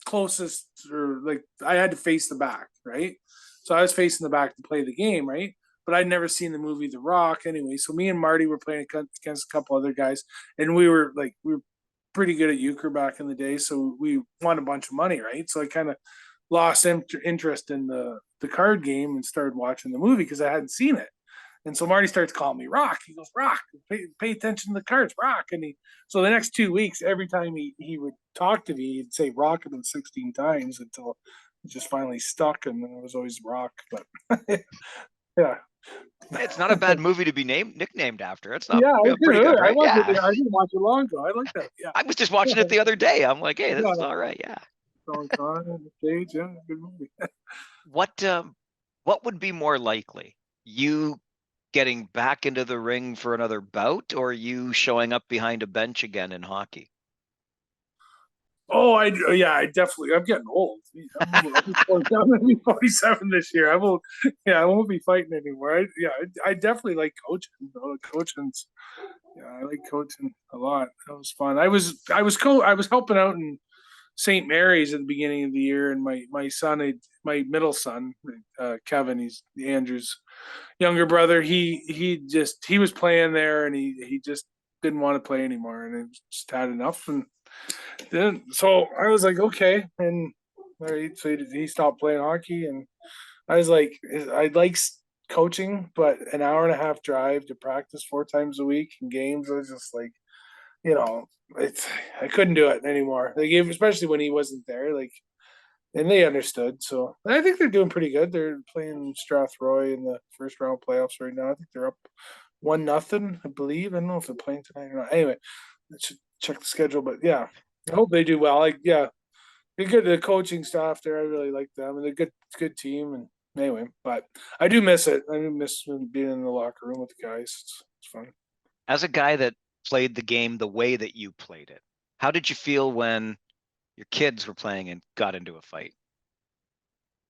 closest, or like I had to face the back, right? So I was facing the back to play the game, right? but I'd never seen the movie The Rock anyway. So me and Marty were playing against a couple other guys, and we were pretty good at euchre back in the day, so we won a bunch of money, right? So I kind of lost interest in the card game and started watching the movie because I hadn't seen it. And so Marty starts calling me Rock. He goes, Rock, pay attention to the cards, Rock. And so the next 2 weeks, every time he would talk to me, he'd say Rock about 16 times until it just finally stuck, and then it was always Rock. But yeah. It's not a bad movie to be nicknamed after. It's not pretty good, right? I didn't watch it long ago. I like that. Yeah. I was just watching it the other day. I'm like, hey, this is all right. Yeah. On the stage, yeah, good movie. What would be more likely? You getting back into the ring for another bout, or you showing up behind a bench again in hockey? Oh, I definitely. I'm getting old. I'm gonna be 47 this year. I won't be fighting anymore. I definitely like coaching. Coaching's, I like coaching a lot. That was fun. I was helping out in St. Mary's at the beginning of the year, and my middle son, Kevin, he's Andrew's younger brother. He was playing there, and he just didn't want to play anymore, and it just had enough. And then so I was like, okay, and so he stopped playing hockey, and I was like, I like coaching, but an hour and a half drive to practice 4 times a week in games, I was just like, I couldn't do it anymore. Especially when he wasn't there, and they understood. So I think they're doing pretty good. They're playing Strathroy in the first round playoffs right now. I think they're up 1-0, I believe. I don't know if they're playing tonight or not. Anyway, I should check the schedule, but yeah, I hope they do well. They're good. The coaching staff there, I really like them, and they're good team. And anyway, but I do miss it. I do miss being in the locker room with the guys. It's fun. As a guy that played the game the way that you played it, how did you feel when your kids were playing and got into a fight?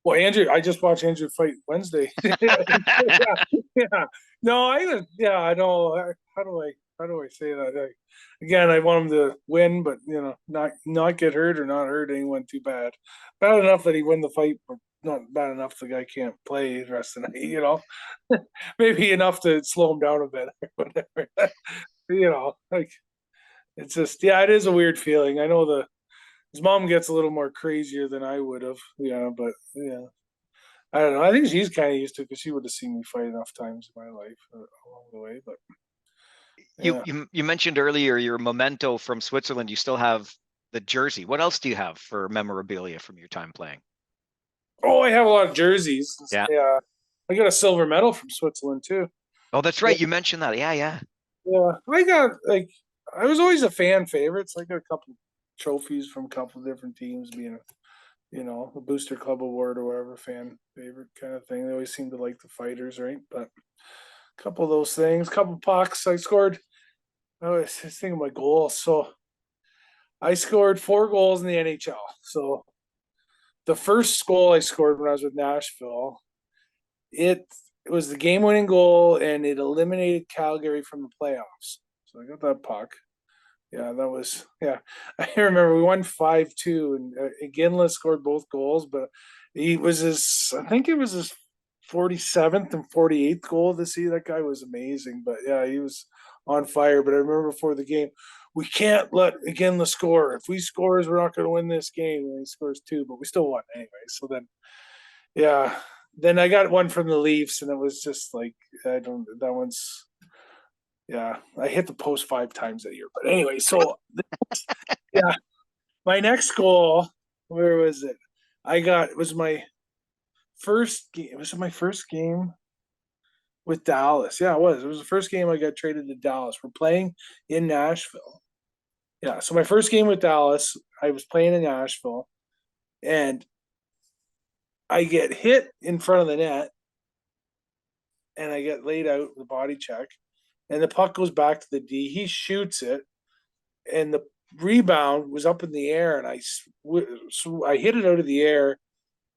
Well, Andrew, I just watched Andrew fight Wednesday. Yeah. No, I know. How do I say that? Again, I want him to win, but not get hurt or not hurt anyone too bad. Bad enough that he won the fight, but not bad enough the guy can't play the rest of the night. Maybe enough to slow him down a bit or whatever. It's just, it is a weird feeling. I know his mom gets a little more crazier than I would have, but I don't know. I think she's kind of used to it because she would have seen me fight enough times in my life along the way. But you mentioned earlier your memento from Switzerland. You still have the jersey. What else do you have for memorabilia from your time playing? Oh, I have a lot of jerseys. Yeah. I got a silver medal from Switzerland too. Oh, that's right. You mentioned that. Yeah. I got I was always a fan favorite. So I got a couple trophies from a couple of different teams, being a Booster Club Award or whatever, fan favorite kind of thing. They always seem to like the fighters, right? But a couple of those things, a couple of pucks. I scored. I was thinking of my goals. So I scored 4 goals in the NHL. So the first goal I scored when I was with Nashville, it was the game-winning goal, and it eliminated Calgary from the playoffs. So I got that puck. Yeah, that was, I remember we won 5-2, and Ginla scored both goals, but I think it was his 47th and 48th goal of the season. That guy was amazing, but he was on fire. But I remember before the game, we can't let Ginla score. If we scores, we're not going to win this game. And he scores 2, but we still won anyway. So then I got one from the Leafs, and it was just like, that one's, I hit the post 5 times that year. But anyway, so my next goal, where was it? It was my first game. Was it my first game with Dallas? Yeah, it was. It was the first game I got traded to Dallas. We're playing in Nashville. Yeah, so my first game with Dallas, I was playing in Nashville, and I get hit in front of the net, and I get laid out with a body check, and the puck goes back to the D. He shoots it, and the rebound was up in the air, and I hit it out of the air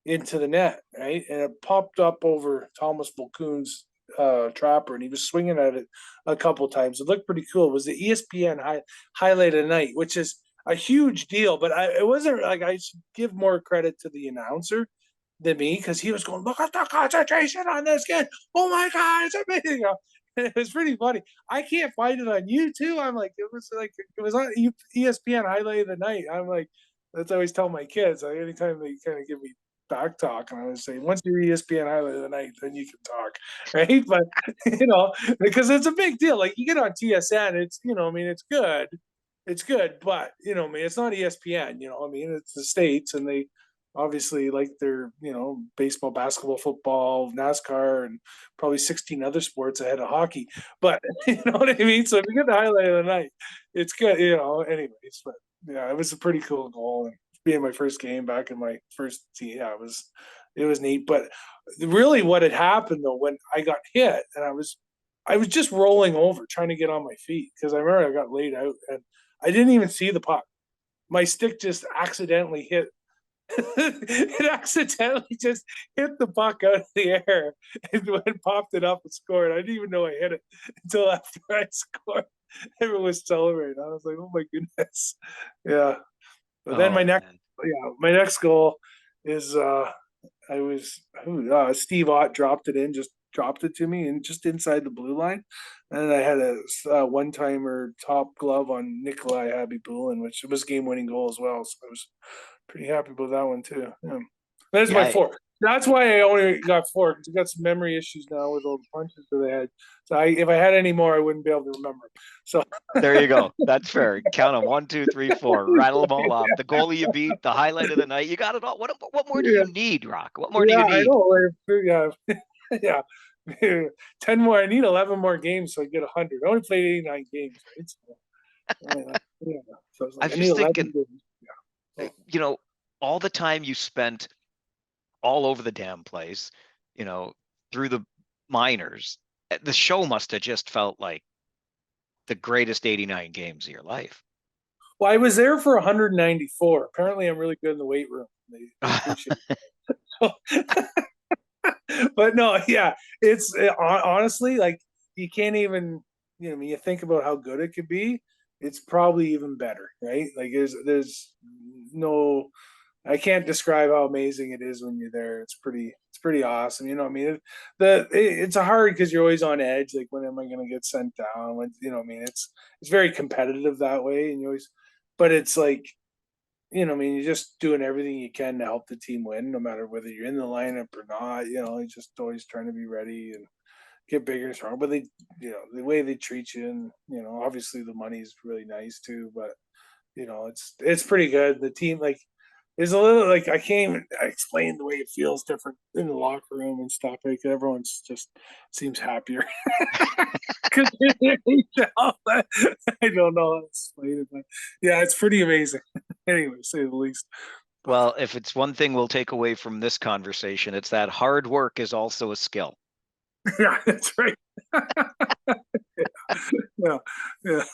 into the net, right? And it popped up over Thomas Volkun's trapper, and he was swinging at it a couple times. It looked pretty cool. It was the ESPN highlight of the night, which is a huge deal, but it wasn't like, I should give more credit to the announcer. than me because he was going, look at the concentration on this kid. Oh my God, it's amazing. It was pretty funny. I can't find it on YouTube. I'm like, it was on ESPN highlight of the night. I'm like, that's what I always tell my kids. Like, anytime they kind of give me back talk, and I was saying, once you're ESPN highlight of the night, then you can talk, right? But because it's a big deal. Like you get on TSN, it's it's good, but it's not ESPN. It's the States, and they obviously like their baseball, basketball, football, NASCAR, and probably 16 other sports ahead of hockey. But you know what I mean. So if you get the highlight of the night, it's good. Anyways, but yeah, it was a pretty cool goal, and being my first game back in my first team, yeah, it was neat. But really, what had happened though when I got hit, and I was just rolling over trying to get on my feet because I remember I got laid out and I didn't even see the puck. My stick just accidentally hit. It accidentally just hit the puck out of the air and popped it up and scored. I didn't even know I hit it until after I scored. Everyone was celebrating. I was like, "Oh my goodness!" Yeah. But then my next goal is Steve Ott dropped it in, just dropped it to me and just inside the blue line. And I had a one-timer top glove on Nikolai Habibulin, which was a game-winning goal as well. So I was pretty happy about that one too. Yeah. That's my 4. That's why I only got 4 because I got some memory issues now with all the punches that I had. So if I had any more, I wouldn't be able to remember. So there you go. That's fair. Count them 1, 2, 3, 4. Rattle them all off. The goalie you beat, the highlight of the night. You got it all. What more do you need, Rock? What more do you need? I know. Yeah. 10 more. I need 11 more games so I get 100. I only played 89 games. Right? So, so I was like, I was just thinking, all the time you spent all over the damn place, through the minors, the show must have just felt like the greatest 89 games of your life. Well, I was there for 194. Apparently, I'm really good in the weight room. They appreciate it. But no, yeah, it's honestly like you can't even, when you think about how good it could be, it's probably even better, right? Like there's no, I can't describe how amazing it is when you're there. It's pretty awesome. It's a hard because you're always on edge. Like when am I going to get sent down? It's very competitive that way, and you always, but it's like, you're just doing everything you can to help the team win, no matter whether you're in the lineup or not. You're just always trying to be ready and get bigger and stronger. But the way they treat you, and obviously the money's really nice too. But it's pretty good. The team is a little like I can't even explain the way it feels different in the locker room and stuff. Like everyone's just seems happier. Because I don't know how to explain it, but yeah, it's pretty amazing. Anyway, say the least. Well, if it's one thing we'll take away from this conversation, it's that hard work is also a skill. Yeah, that's right. Yeah. It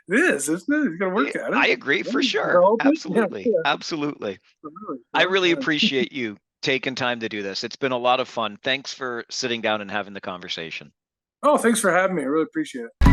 is, isn't it? You gotta work at it. I agree for sure. Absolutely. Yeah. Absolutely. I really appreciate you taking time to do this. It's been a lot of fun. Thanks for sitting down and having the conversation. Oh, thanks for having me. I really appreciate it.